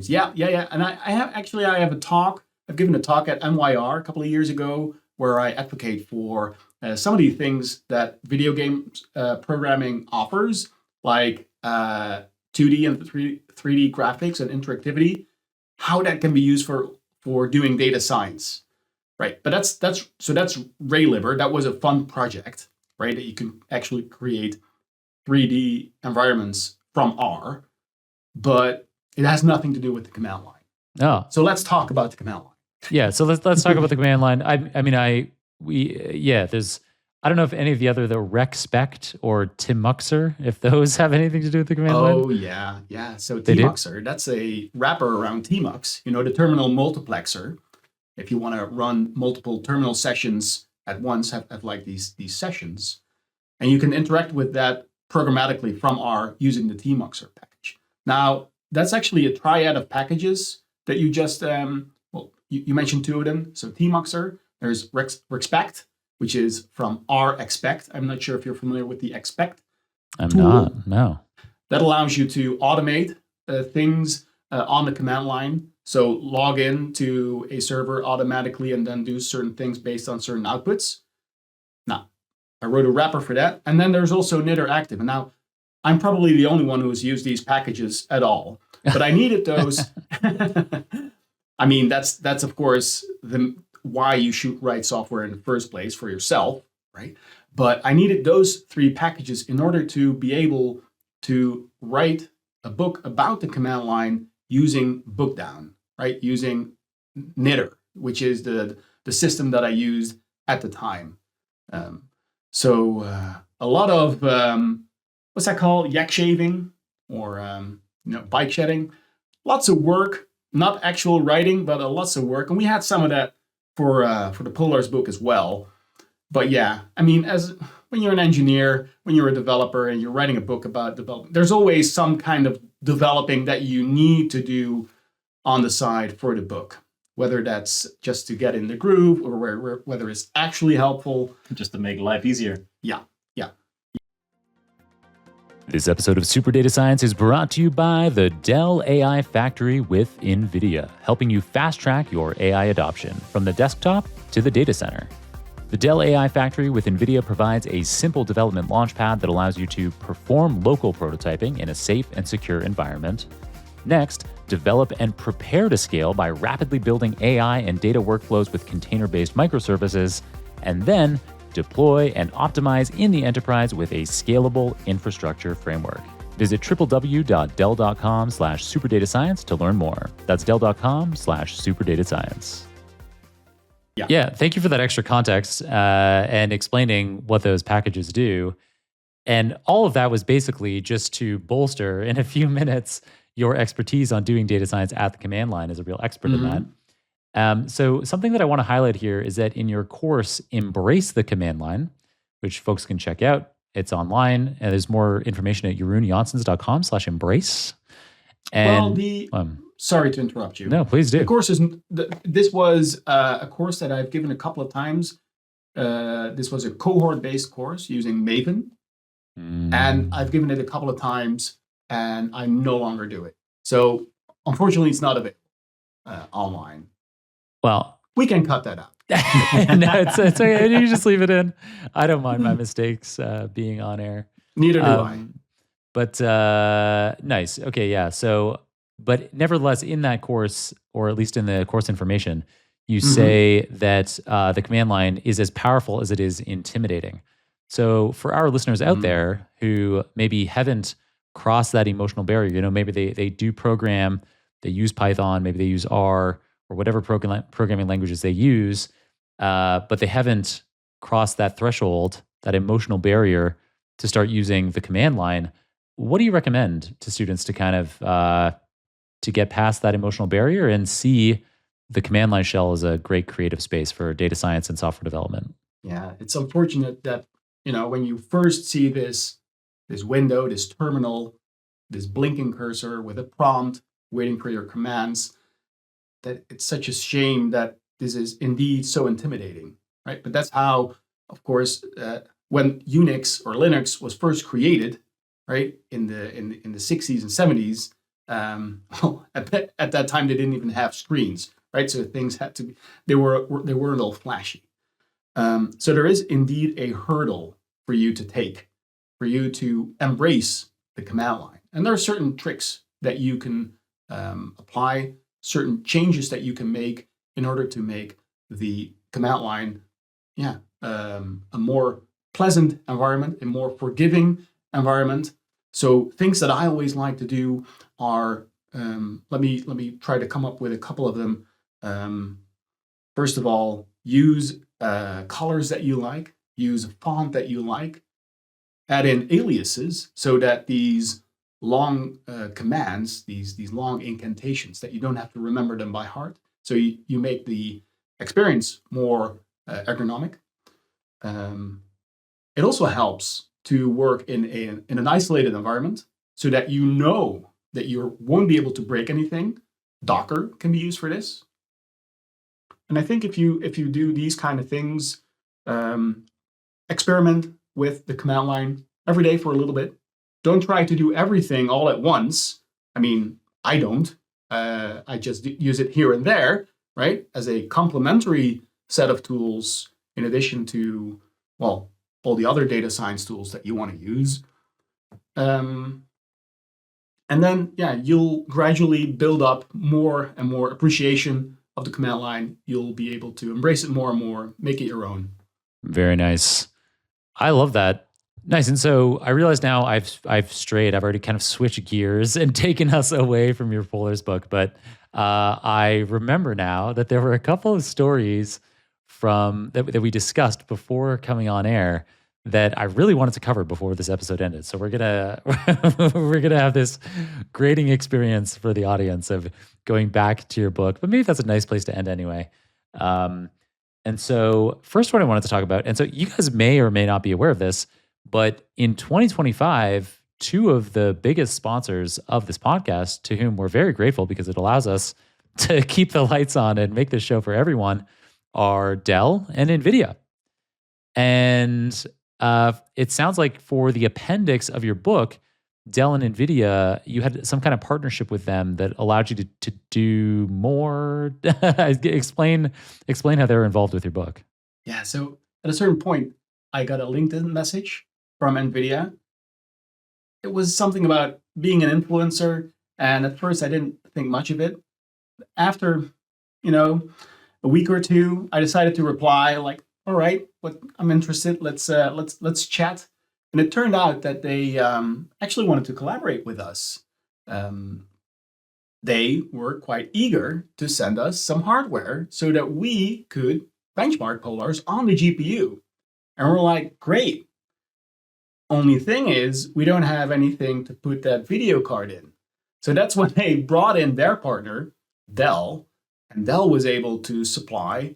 Yeah. And I have a talk. I've given a talk at NYR a couple of years ago where I advocate for some of the things that video games programming offers, like 2D and 3D graphics and interactivity, how that can be used for doing data science, right? But that's Raylibr. That was a fun project. Right, that you can actually create 3D environments from R, but it has nothing to do with the command line. Oh, so let's talk about the command line. Yeah, so let's talk about the command line. There's I don't know if any of the RecSpect or tmuxer, if those have anything to do with the command line. Oh yeah. So tmuxer, that's a wrapper around tmux. The terminal multiplexer. If you want to run multiple terminal sessions at once, have like these sessions, and you can interact with that programmatically from R using the tmuxer package. Now, that's actually a triad of packages that you just, you mentioned 2 of them. So tmuxer, there's RecSpect, which is from RExpect. I'm not sure if you're familiar with the expect tool. Not, no. That allows you to automate things on the command line. So log in to a server automatically and then do certain things based on certain outputs. Now, I wrote a wrapper for that. And then there's also Nitteractive. And now, I'm probably the only one who has used these packages at all. But I needed those. I mean, that's of course why you should write software in the first place for yourself, right? But I needed those 3 packages in order to be able to write a book about the command line using Bookdown, right? Using Knitter, which is the system that I used at the time. So a lot of, what's that called? Yak shaving or bike shedding. Lots of work, not actual writing, but lots of work. And we had some of that for the Polars book as well. But yeah, I mean, when you're an engineer, when you're a developer and you're writing a book about development, there's always some kind of developing that you need to do on the side for the book, whether that's just to get in the groove or whether it's actually helpful. Just to make life easier. Yeah. This episode of Super Data Science is brought to you by the Dell AI Factory with NVIDIA, helping you fast-track your AI adoption from the desktop to the data center. The Dell AI Factory with NVIDIA provides a simple development launchpad that allows you to perform local prototyping in a safe and secure environment. Next, develop and prepare to scale by rapidly building AI and data workflows with container-based microservices, and then deploy and optimize in the enterprise with a scalable infrastructure framework. Visit www.dell.com/superdatascience to learn more. That's dell.com/superdatascience. Yeah, thank you for that extra context and explaining what those packages do. And all of that was basically just to bolster in a few minutes your expertise on doing data science at the command line as a real expert in that. So something that I want to highlight here is that in your course, Embrace the Command Line, which folks can check out, it's online, and there's more information at jeroenjanssens.com/embrace. And sorry to interrupt you. No, please do. The course this was a course that I've given a couple of times. This was a cohort-based course using Maven, and I've given it a couple of times, and I no longer do it. So unfortunately, it's not available online. Well, we can cut that out. No, it's okay. You just leave it in. I don't mind my mistakes being on air. Neither do I. But nice. Okay, yeah. So, but nevertheless, in that course, or at least in the course information, you say that the command line is as powerful as it is intimidating. So for our listeners out there who maybe haven't crossed that emotional barrier, maybe they do program, they use Python, maybe they use R or whatever programming languages they use, but they haven't crossed that threshold, that emotional barrier to start using the command line. What do you recommend to students to kind of to get past that emotional barrier and see the command line shell as a great creative space for data science and software development? Yeah, it's unfortunate that when you first see this window, this terminal, this blinking cursor with a prompt waiting for your commands, that it's such a shame that this is indeed so intimidating, right? But that's how, of course, when Unix or Linux was first created, right, in the 60s and 70s, at that time they didn't even have screens, right? So things had to be, they weren't all flashy. So there is indeed a hurdle for you to take, for you to embrace the command line. And there are certain tricks that you can apply, certain changes that you can make in order to make the command line, a more pleasant environment, a more forgiving environment. So things that I always like to do are, let me try to come up with a couple of them. First of all, use colors that you like, use a font that you like, add in aliases so that these long commands, these long incantations, that you don't have to remember them by heart. So you make the experience more ergonomic. It also helps to work in an isolated environment so that you know that you won't be able to break anything. Docker can be used for this. And I think if you do these kind of things, experiment with the command line every day for a little bit. Don't try to do everything all at once. I mean, I don't. I just use it here and there, right, as a complementary set of tools in addition to, well, all the other data science tools that you want to use. And then, you'll gradually build up more and more appreciation of the command line. You'll be able to embrace it more and more, make it your own. Very nice. I love that. Nice. And so I realize now I've strayed. I've already kind of switched gears and taken us away from your Polars book. But I remember now that there were a couple of stories from that we discussed before coming on air that I really wanted to cover before this episode ended. So we're gonna we're gonna have this grading experience for the audience of going back to your book. But maybe that's a nice place to end anyway. And so first what I wanted to talk about, and so you guys may or may not be aware of this, but in 2025, two of the biggest sponsors of this podcast, to whom we're very grateful because it allows us to keep the lights on and make this show for everyone, are Dell and NVIDIA. And it sounds like for the appendix of your book, Dell and NVIDIA, you had some kind of partnership with them that allowed you to do more. Explain how they were involved with your book. Yeah, so at a certain point, I got a LinkedIn message from NVIDIA. It was something about being an influencer, and at first I didn't think much of it. After, a week or two, I decided to reply like, "All right, I'm interested. Let's chat." And it turned out that they actually wanted to collaborate with us. They were quite eager to send us some hardware so that we could benchmark Polars on the GPU. And we're like, great. Only thing is, we don't have anything to put that video card in. So that's when they brought in their partner, Dell, and Dell was able to supply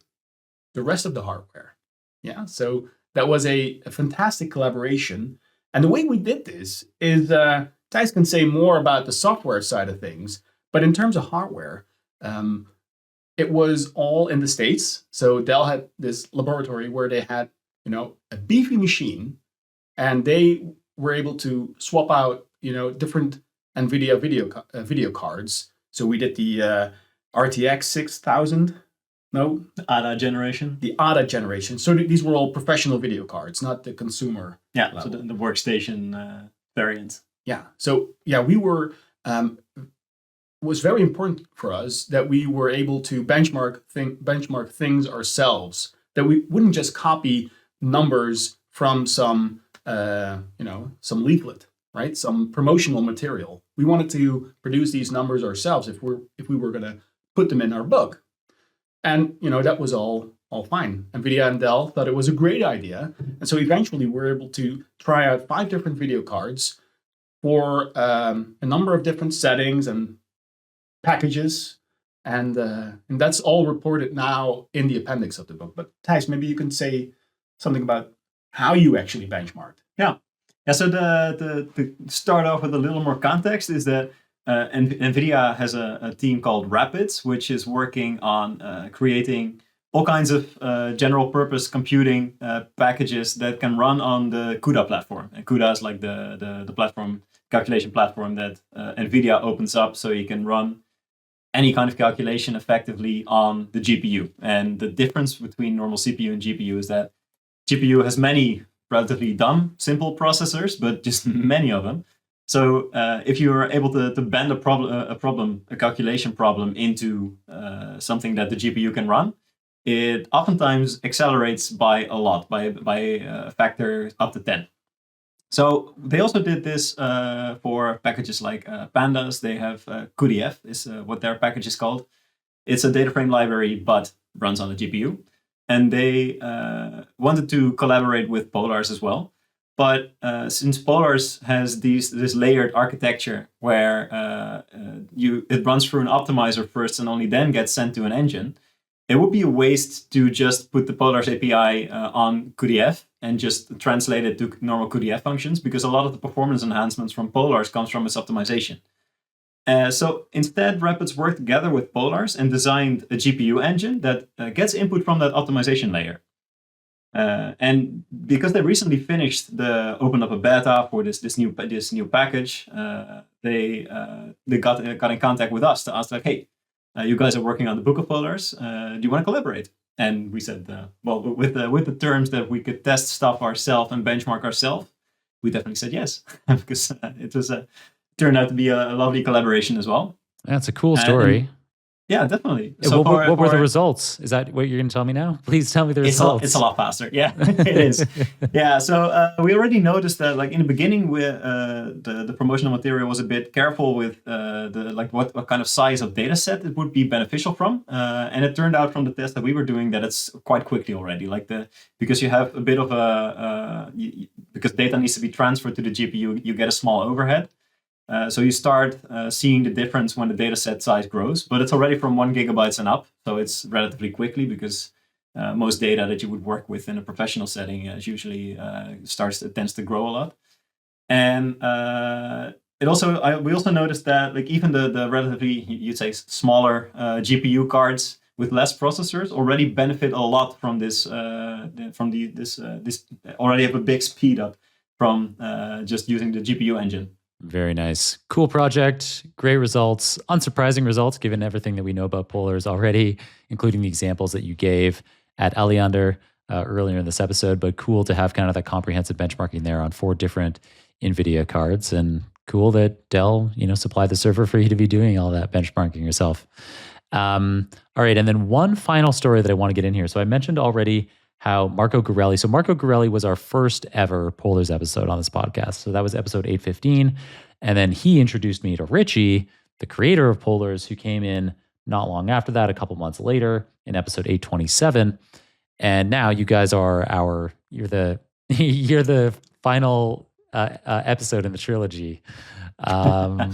the rest of the hardware. Yeah, so that was a fantastic collaboration. And the way we did this is, Thijs can say more about the software side of things, but in terms of hardware, it was all in the States. So Dell had this laboratory where they had, a beefy machine, and they were able to swap out, different NVIDIA video cards. So we did the RTX 6000. No, the ADA generation. The ADA generation. So these were all professional video cards, not the consumer. Yeah, level. so the workstation variant. Yeah. So we were. Was very important for us that we were able to benchmark things ourselves. That we wouldn't just copy numbers from some leaflet, right? Some promotional material. We wanted to produce these numbers ourselves if we were going to put them in our book. And, that was all fine. NVIDIA and Dell thought it was a great idea. And so eventually we were able to try out 5 different video cards for a number of different settings and packages. And that's all reported now in the appendix of the book. But Thijs, maybe you can say something about how you actually benchmarked. Yeah. So to start off with a little more context is that NVIDIA has a team called Rapids, which is working on creating all kinds of general purpose computing packages that can run on the CUDA platform. And CUDA is like the calculation platform that NVIDIA opens up so you can run any kind of calculation effectively on the GPU. And the difference between normal CPU and GPU is that GPU has many relatively dumb, simple processors, but just many of them. So if you are able to bend a calculation problem into something that the GPU can run, it oftentimes accelerates by a lot, by a factor up to 10. So they also did this for packages like Pandas. They have cuDF is what their package is called. It's a data frame library, but runs on the GPU. And they wanted to collaborate with Polars as well. But since Polars has this layered architecture where it runs through an optimizer first and only then gets sent to an engine, it would be a waste to just put the Polars API on cuDF and just translate it to normal cuDF functions, because a lot of the performance enhancements from Polars comes from its optimization. So instead, Rapids worked together with Polars and designed a GPU engine that gets input from that optimization layer. And because they recently opened up a beta for this new package, they got in contact with us to ask, like, hey, you guys are working on the book of Polars. Do you want to collaborate? And we said, well, with the terms that we could test stuff ourselves and benchmark ourselves, we definitely said yes, because it was turned out to be a lovely collaboration as well. That's a cool story. Yeah, definitely. What were the results? Is that what you're going to tell me now? Please tell me the results. It's a lot faster. Yeah, it is. Yeah, so we already noticed that, like in the beginning, the promotional material was a bit careful with what kind of size of data set it would be beneficial from, and it turned out from the test that we were doing that it's quite quickly already. Because you have a bit of because data needs to be transferred to the GPU, you get a small overhead. So you start seeing the difference when the data set size grows, but it's already from 1 gigabytes and up. So it's relatively quickly because most data that you would work with in a professional setting usually tends to grow a lot. And we also noticed that like even the relatively, you'd say, smaller GPU cards with less processors already benefit a lot from this already have a big speed up from just using the GPU engine. Very nice. Cool project. Great results. Unsurprising results given everything that we know about polars already, including the examples that you gave at Alliander earlier in this episode. But cool to have kind of that comprehensive benchmarking there on 4 different NVIDIA cards. And cool that Dell, supplied the server for you to be doing all that benchmarking yourself. All right. And then one final story that I want to get in here. So I mentioned already how Marco Gorelli. So Marco Gorelli was our first ever Polars episode on this podcast. So that was episode 815. And then he introduced me to Richie, the creator of Polars, who came in not long after that, a couple months later in episode 827. And now you guys are you're the final episode in the trilogy on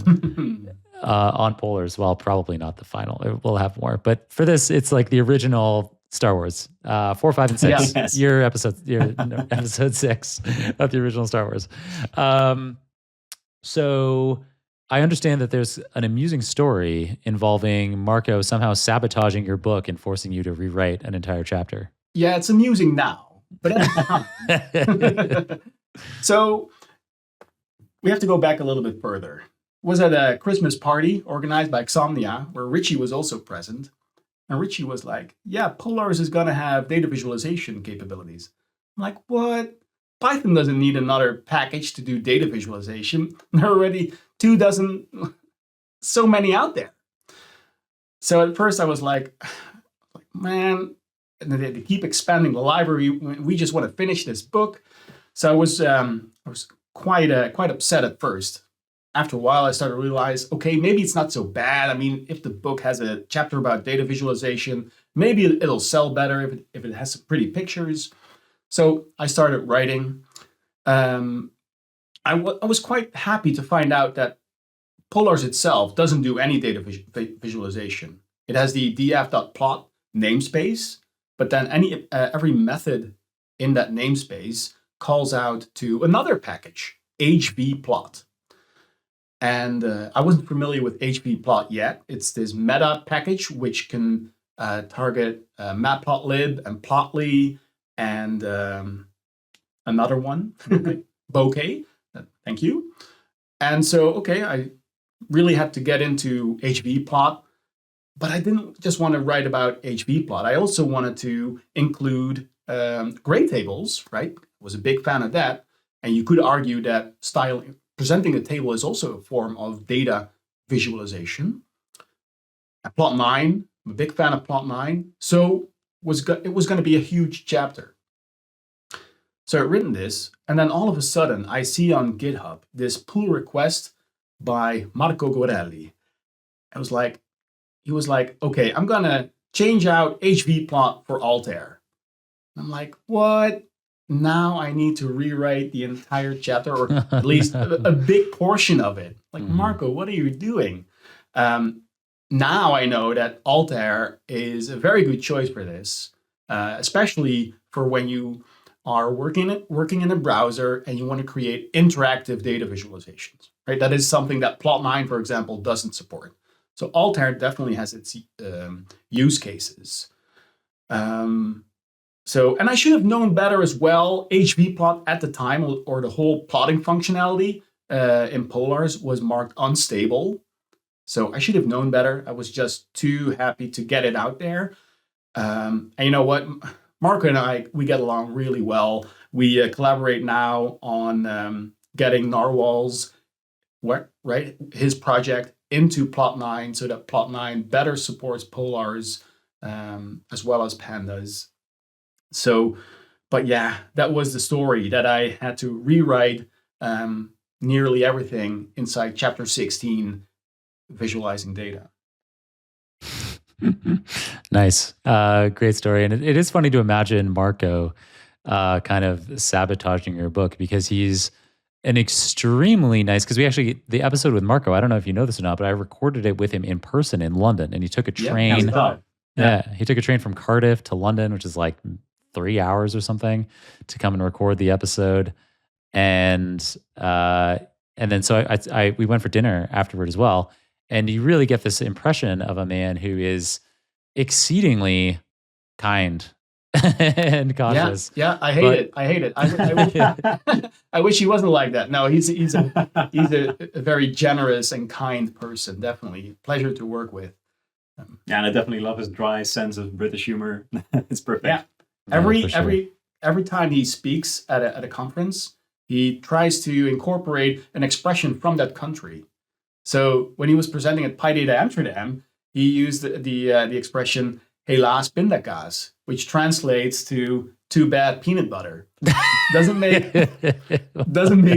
Polars. Well, probably not the final. We'll have more. But for this, it's like the original Star Wars, 4, 5, and 6. Yes. Your episode 6 of the original Star Wars. So I understand that there's an amusing story involving Marco somehow sabotaging your book and forcing you to rewrite an entire chapter. Yeah, it's amusing now, but at the time. So we have to go back a little bit further. Was at a Christmas party organized by Xomnia, where Richie was also present. And Richie was like, yeah, Polars is going to have data visualization capabilities. I'm like, what? Python doesn't need another package to do data visualization. There are already 24, so many out there. So at first I was like, man, and they keep expanding the library. We just want to finish this book. So I was quite upset at first. After a while, I started to realize, okay, maybe it's not so bad. I mean, if the book has a chapter about data visualization, maybe it'll sell better if it has some pretty pictures. So I started writing. I was quite happy to find out that Polars itself doesn't do any data visualization. It has the df.plot namespace, but then every method in that namespace calls out to another package, hvplot. And I wasn't familiar with hvplot yet. It's this meta package which can target matplotlib and plotly and another one, bokeh. Thank you. And so, okay, I really had to get into hvplot, but I didn't just want to write about hvplot. I also wanted to include grade tables, right? I was a big fan of that. And you could argue that presenting a table is also a form of data visualization. Plot9, I'm a big fan of Plot9. So it was going to be a huge chapter. So I'd written this, and then all of a sudden I see on GitHub this pull request by Marco Gorelli. He was like, okay, I'm going to change out hvplot for Altair. I'm like, what? Now I need to rewrite the entire chapter, or at least a big portion of it. Like, Marco, what are you doing? Now I know that Altair is a very good choice for this, especially for when you are working in a browser and you want to create interactive data visualizations. Right? That is something that Plot9, for example, doesn't support. So Altair definitely has its use cases. And I should have known better as well. hvplot at the time, or the whole plotting functionality in Polars, was marked unstable. So I should have known better. I was just too happy to get it out there. And you know what? Marco and we get along really well. We collaborate now on getting Narwhal's, his project into Plot9 so that Plot9 better supports Polars as well as Pandas. So, but yeah, that was the story that I had to rewrite nearly everything inside chapter 16, visualizing data. Nice. Great story. And it is funny to imagine Marco kind of sabotaging your book, because he's an extremely nice, because the episode with Marco, I don't know if you know this or not, but I recorded it with him in person in London, and he took a train. He took a train from Cardiff to London, which is like 3 hours or something, to come and record the episode. And then so we went for dinner afterward as well. And you really get this impression of a man who is exceedingly kind and cautious. Yeah, I hate it. I wish he wasn't like that. No, he's a very generous and kind person. Definitely pleasure to work with. Yeah, and I definitely love his dry sense of British humor. It's perfect. Yeah, every time he speaks at a conference, he tries to incorporate an expression from that country. So when he was presenting at PyData Amsterdam, he used the expression "helaas pindakaas," which translates to "too bad peanut butter." Doesn't make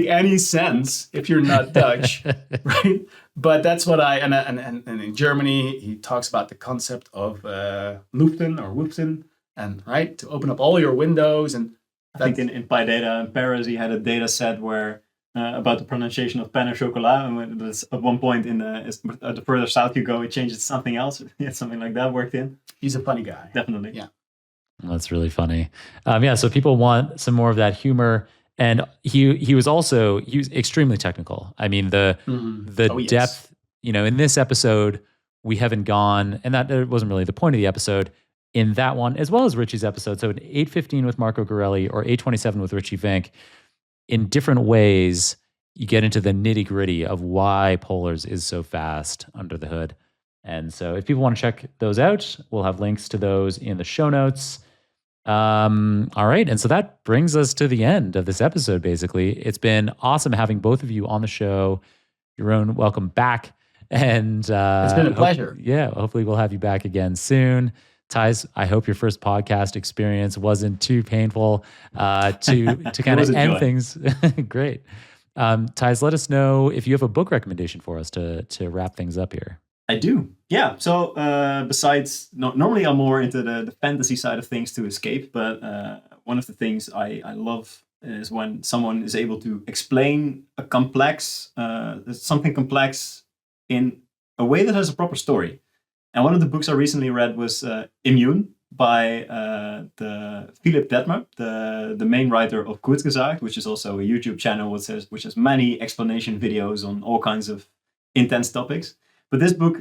any sense if you're not Dutch, right? But that's what and in Germany he talks about the concept of luften or wooften, and right, to open up all your windows. And I think in PyData in Paris he had a data set where about the pronunciation of pain au chocolat, and at one point the further south you go, it changes to something else. Yeah, something like that worked in. He's a funny guy. Definitely. Yeah. That's really funny. So people want some more of that humor, and he was extremely technical. I mean, the depth, in this episode, we haven't gone, and that wasn't really the point of the episode, in that one, as well as Richie's episode. So in 815 with Marco Gorelli or 827 with Richie Vink, in different ways, you get into the nitty gritty of why Polars is so fast under the hood. And so if people want to check those out, we'll have links to those in the show notes. All right. And so that brings us to the end of this episode, basically. It's been awesome having both of you on the show. Jeroen, welcome back. And it's been a pleasure. Hopefully we'll have you back again soon. Thijs, I hope your first podcast experience wasn't too painful to kind of end things. Great. Thijs, let us know if you have a book recommendation for us to wrap things up here. I do. Yeah. So besides, normally I'm more into the fantasy side of things to escape, but one of the things I love is when someone is able to explain something complex in a way that has a proper story. And one of the books I recently read was Immune by the Philip Detmer, the main writer of Kurzgesagt, which is also a YouTube channel which has many explanation videos on all kinds of intense topics. But this book,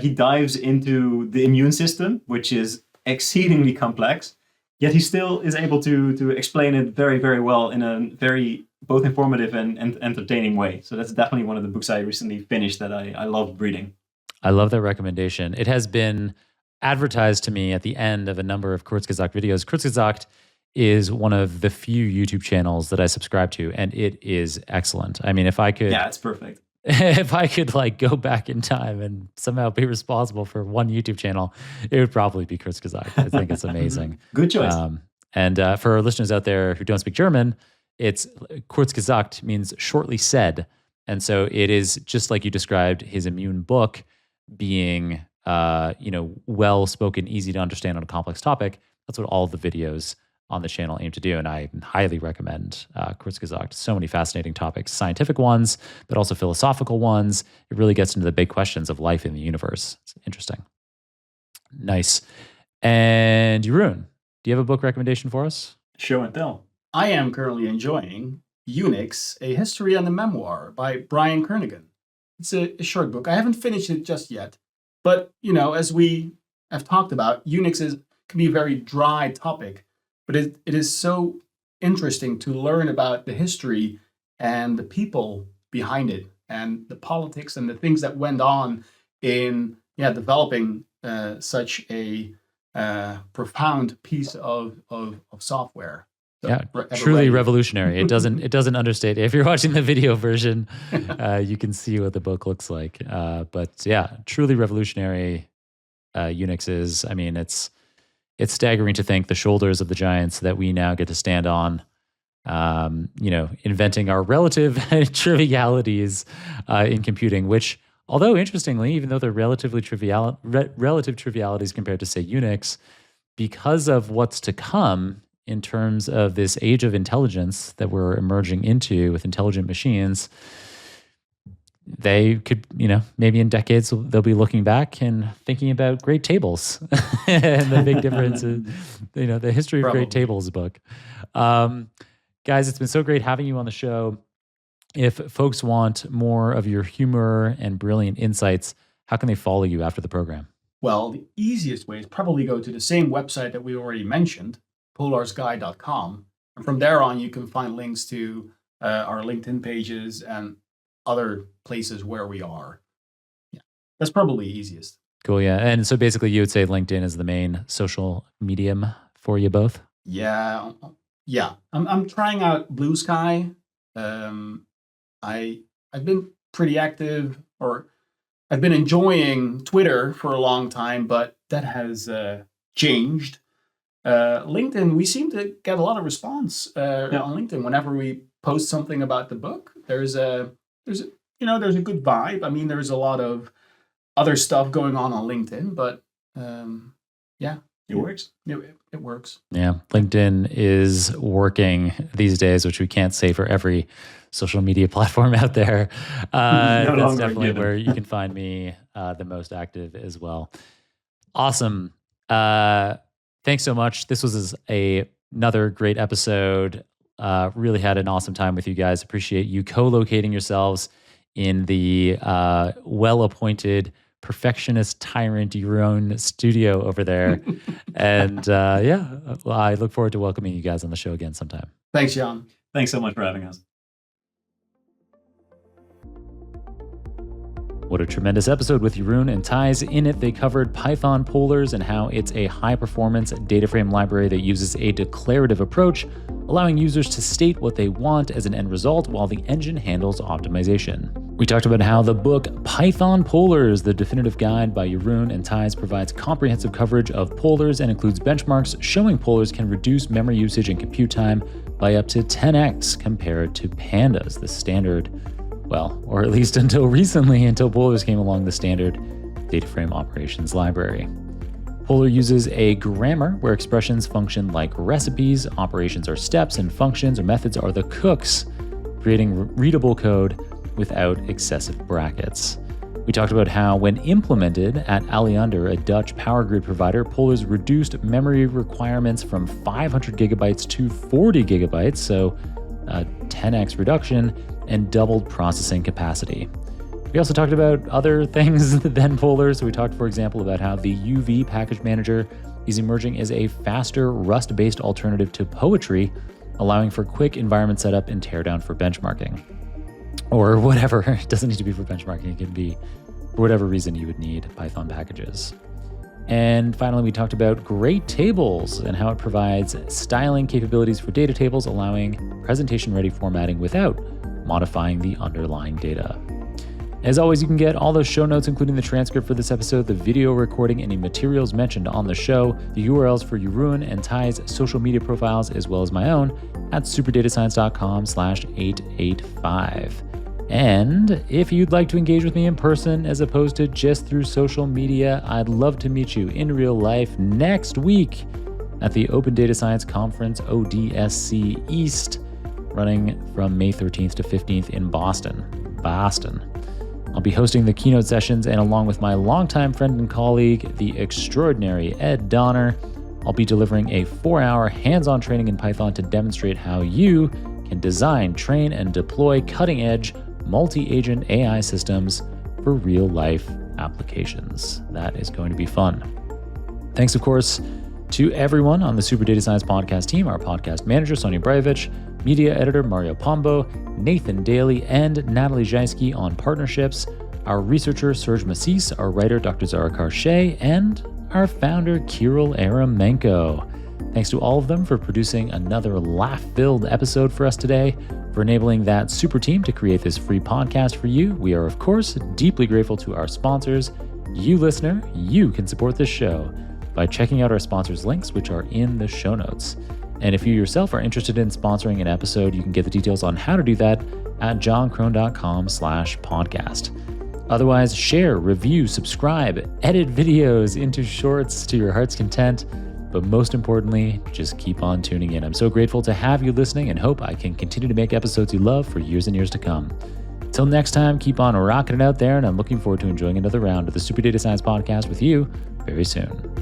he dives into the immune system, which is exceedingly complex, yet he still is able to explain it very, very well in a very both informative and entertaining way. So that's definitely one of the books I recently finished that I loved reading. I love that recommendation. It has been advertised to me at the end of a number of Kurzgesagt videos. Kurzgesagt is one of the few YouTube channels that I subscribe to, and it is excellent. I mean, if I could... Yeah, it's perfect. If I could go back in time and somehow be responsible for one YouTube channel, it would probably be Kurzgesagt. I think it's amazing. Good choice. And for our listeners out there who don't speak German, it's Kurzgesagt means shortly said. And so it is just like you described his immune book being, well-spoken, easy to understand on a complex topic. That's what all the videos on the channel aim to do, and I highly recommend Kurzgesagt. So many fascinating topics, scientific ones, but also philosophical ones. It really gets into the big questions of life in the universe. It's interesting. Nice. And Jeroen, do you have a book recommendation for us? Show and tell. I am currently enjoying Unix, A History and a Memoir by Brian Kernighan. It's a short book. I haven't finished it just yet. But, as we have talked about, Unix can be a very dry topic. But it is so interesting to learn about the history and the people behind it and the politics and the things that went on in developing such a profound piece of software. truly revolutionary. It doesn't understate. If you're watching the video version, you can see what the book looks like. But yeah, truly revolutionary. Unix is. I mean, it's staggering to think the shoulders of the giants that we now get to stand on. Inventing our relative trivialities in computing, which, although interestingly, even though they're relative trivialities compared to, say, Unix, because of what's to come in terms of this age of intelligence that we're emerging into with intelligent machines, they could, maybe in decades, they'll be looking back and thinking about Great Tables and the big difference in, the History of Great Tables book. Guys, it's been so great having you on the show. If folks want more of your humor and brilliant insights, how can they follow you after the program? Well, the easiest way is probably go to the same website that we already mentioned, polarsguy.com. And from there on, you can find links to our LinkedIn pages and other places where we are. Yeah, that's probably easiest. Cool, yeah. And so basically you would say LinkedIn is the main social medium for you both? Yeah. I'm trying out Blue Sky. I've been pretty active, or I've been enjoying Twitter for a long time, but that has changed. LinkedIn, we seem to get a lot of response on LinkedIn whenever we post something about the book. There's a good vibe. I mean, there's a lot of other stuff going on LinkedIn, but it works. It works. Yeah, LinkedIn is working these days, which we can't say for every social media platform out there. That's definitely where you can find me the most active as well. Awesome. Thanks so much. This was another great episode. Really had an awesome time with you guys. Appreciate you co-locating yourselves in the well-appointed perfectionist tyrant Jeroen studio over there. And I look forward to welcoming you guys on the show again sometime. Thanks, Jan. Thanks so much for having us. What a tremendous episode with Jeroen and Thijs. In it, they covered Python polars and how it's a high-performance data frame library that uses a declarative approach, allowing users to state what they want as an end result while the engine handles optimization. We talked about how the book Python Polars, the definitive guide by Jeroen and Thijs, provides comprehensive coverage of polars and includes benchmarks showing polars can reduce memory usage and compute time by up to 10x compared to Pandas, the standard, or at least until recently, until polars came along, the standard data frame operations library. Polar uses a grammar where expressions function like recipes, operations are steps, and functions or methods are the cooks, creating readable code without excessive brackets. We talked about how, when implemented at Alliander, a Dutch power grid provider, polars reduced memory requirements from 500 gigabytes to 40 gigabytes, so a 10x reduction, and doubled processing capacity. We also talked about other things than polars. So we talked, for example, about how the UV package manager is emerging as a faster Rust-based alternative to Poetry, allowing for quick environment setup and teardown for benchmarking. Or whatever. It doesn't need to be for benchmarking. It can be for whatever reason you would need Python packages. And finally, we talked about Great Tables and how it provides styling capabilities for data tables, allowing presentation-ready formatting without modifying the underlying data. As always, you can get all those show notes, including the transcript for this episode, the video recording, any materials mentioned on the show, the URLs for Jeroen and Thijs' social media profiles, as well as my own, at superdatascience.com/885. And if you'd like to engage with me in person as opposed to just through social media, I'd love to meet you in real life next week at the Open Data Science Conference, ODSC East, running from May 13th to 15th in Boston. I'll be hosting the keynote sessions, and along with my longtime friend and colleague, the extraordinary Ed Donner, I'll be delivering a 4-hour hands-on training in Python to demonstrate how you can design, train, and deploy cutting-edge multi-agent AI systems for real-life applications. That is going to be fun. Thanks, of course, to everyone on the Super Data Science podcast team, our podcast manager, Sonia Brajevich, media editor, Mario Pombo, Nathan Daly, and Natalie Jaisky on partnerships, our researcher, Serge Massis, our writer, Dr. Zara Karche, and our founder, Kirill Eremenko. Thanks to all of them for producing another laugh-filled episode for us today, for enabling that super team to create this free podcast for you. We are, of course, deeply grateful to our sponsors. You, listener, you can support this show by checking out our sponsors' links, which are in the show notes. And if you yourself are interested in sponsoring an episode, you can get the details on how to do that at johnkrohn.com/podcast. Otherwise, share, review, subscribe, edit videos into shorts to your heart's content. But most importantly, just keep on tuning in. I'm so grateful to have you listening and hope I can continue to make episodes you love for years and years to come. Till next time, keep on rocking it out there, and I'm looking forward to enjoying another round of the Super Data Science Podcast with you very soon.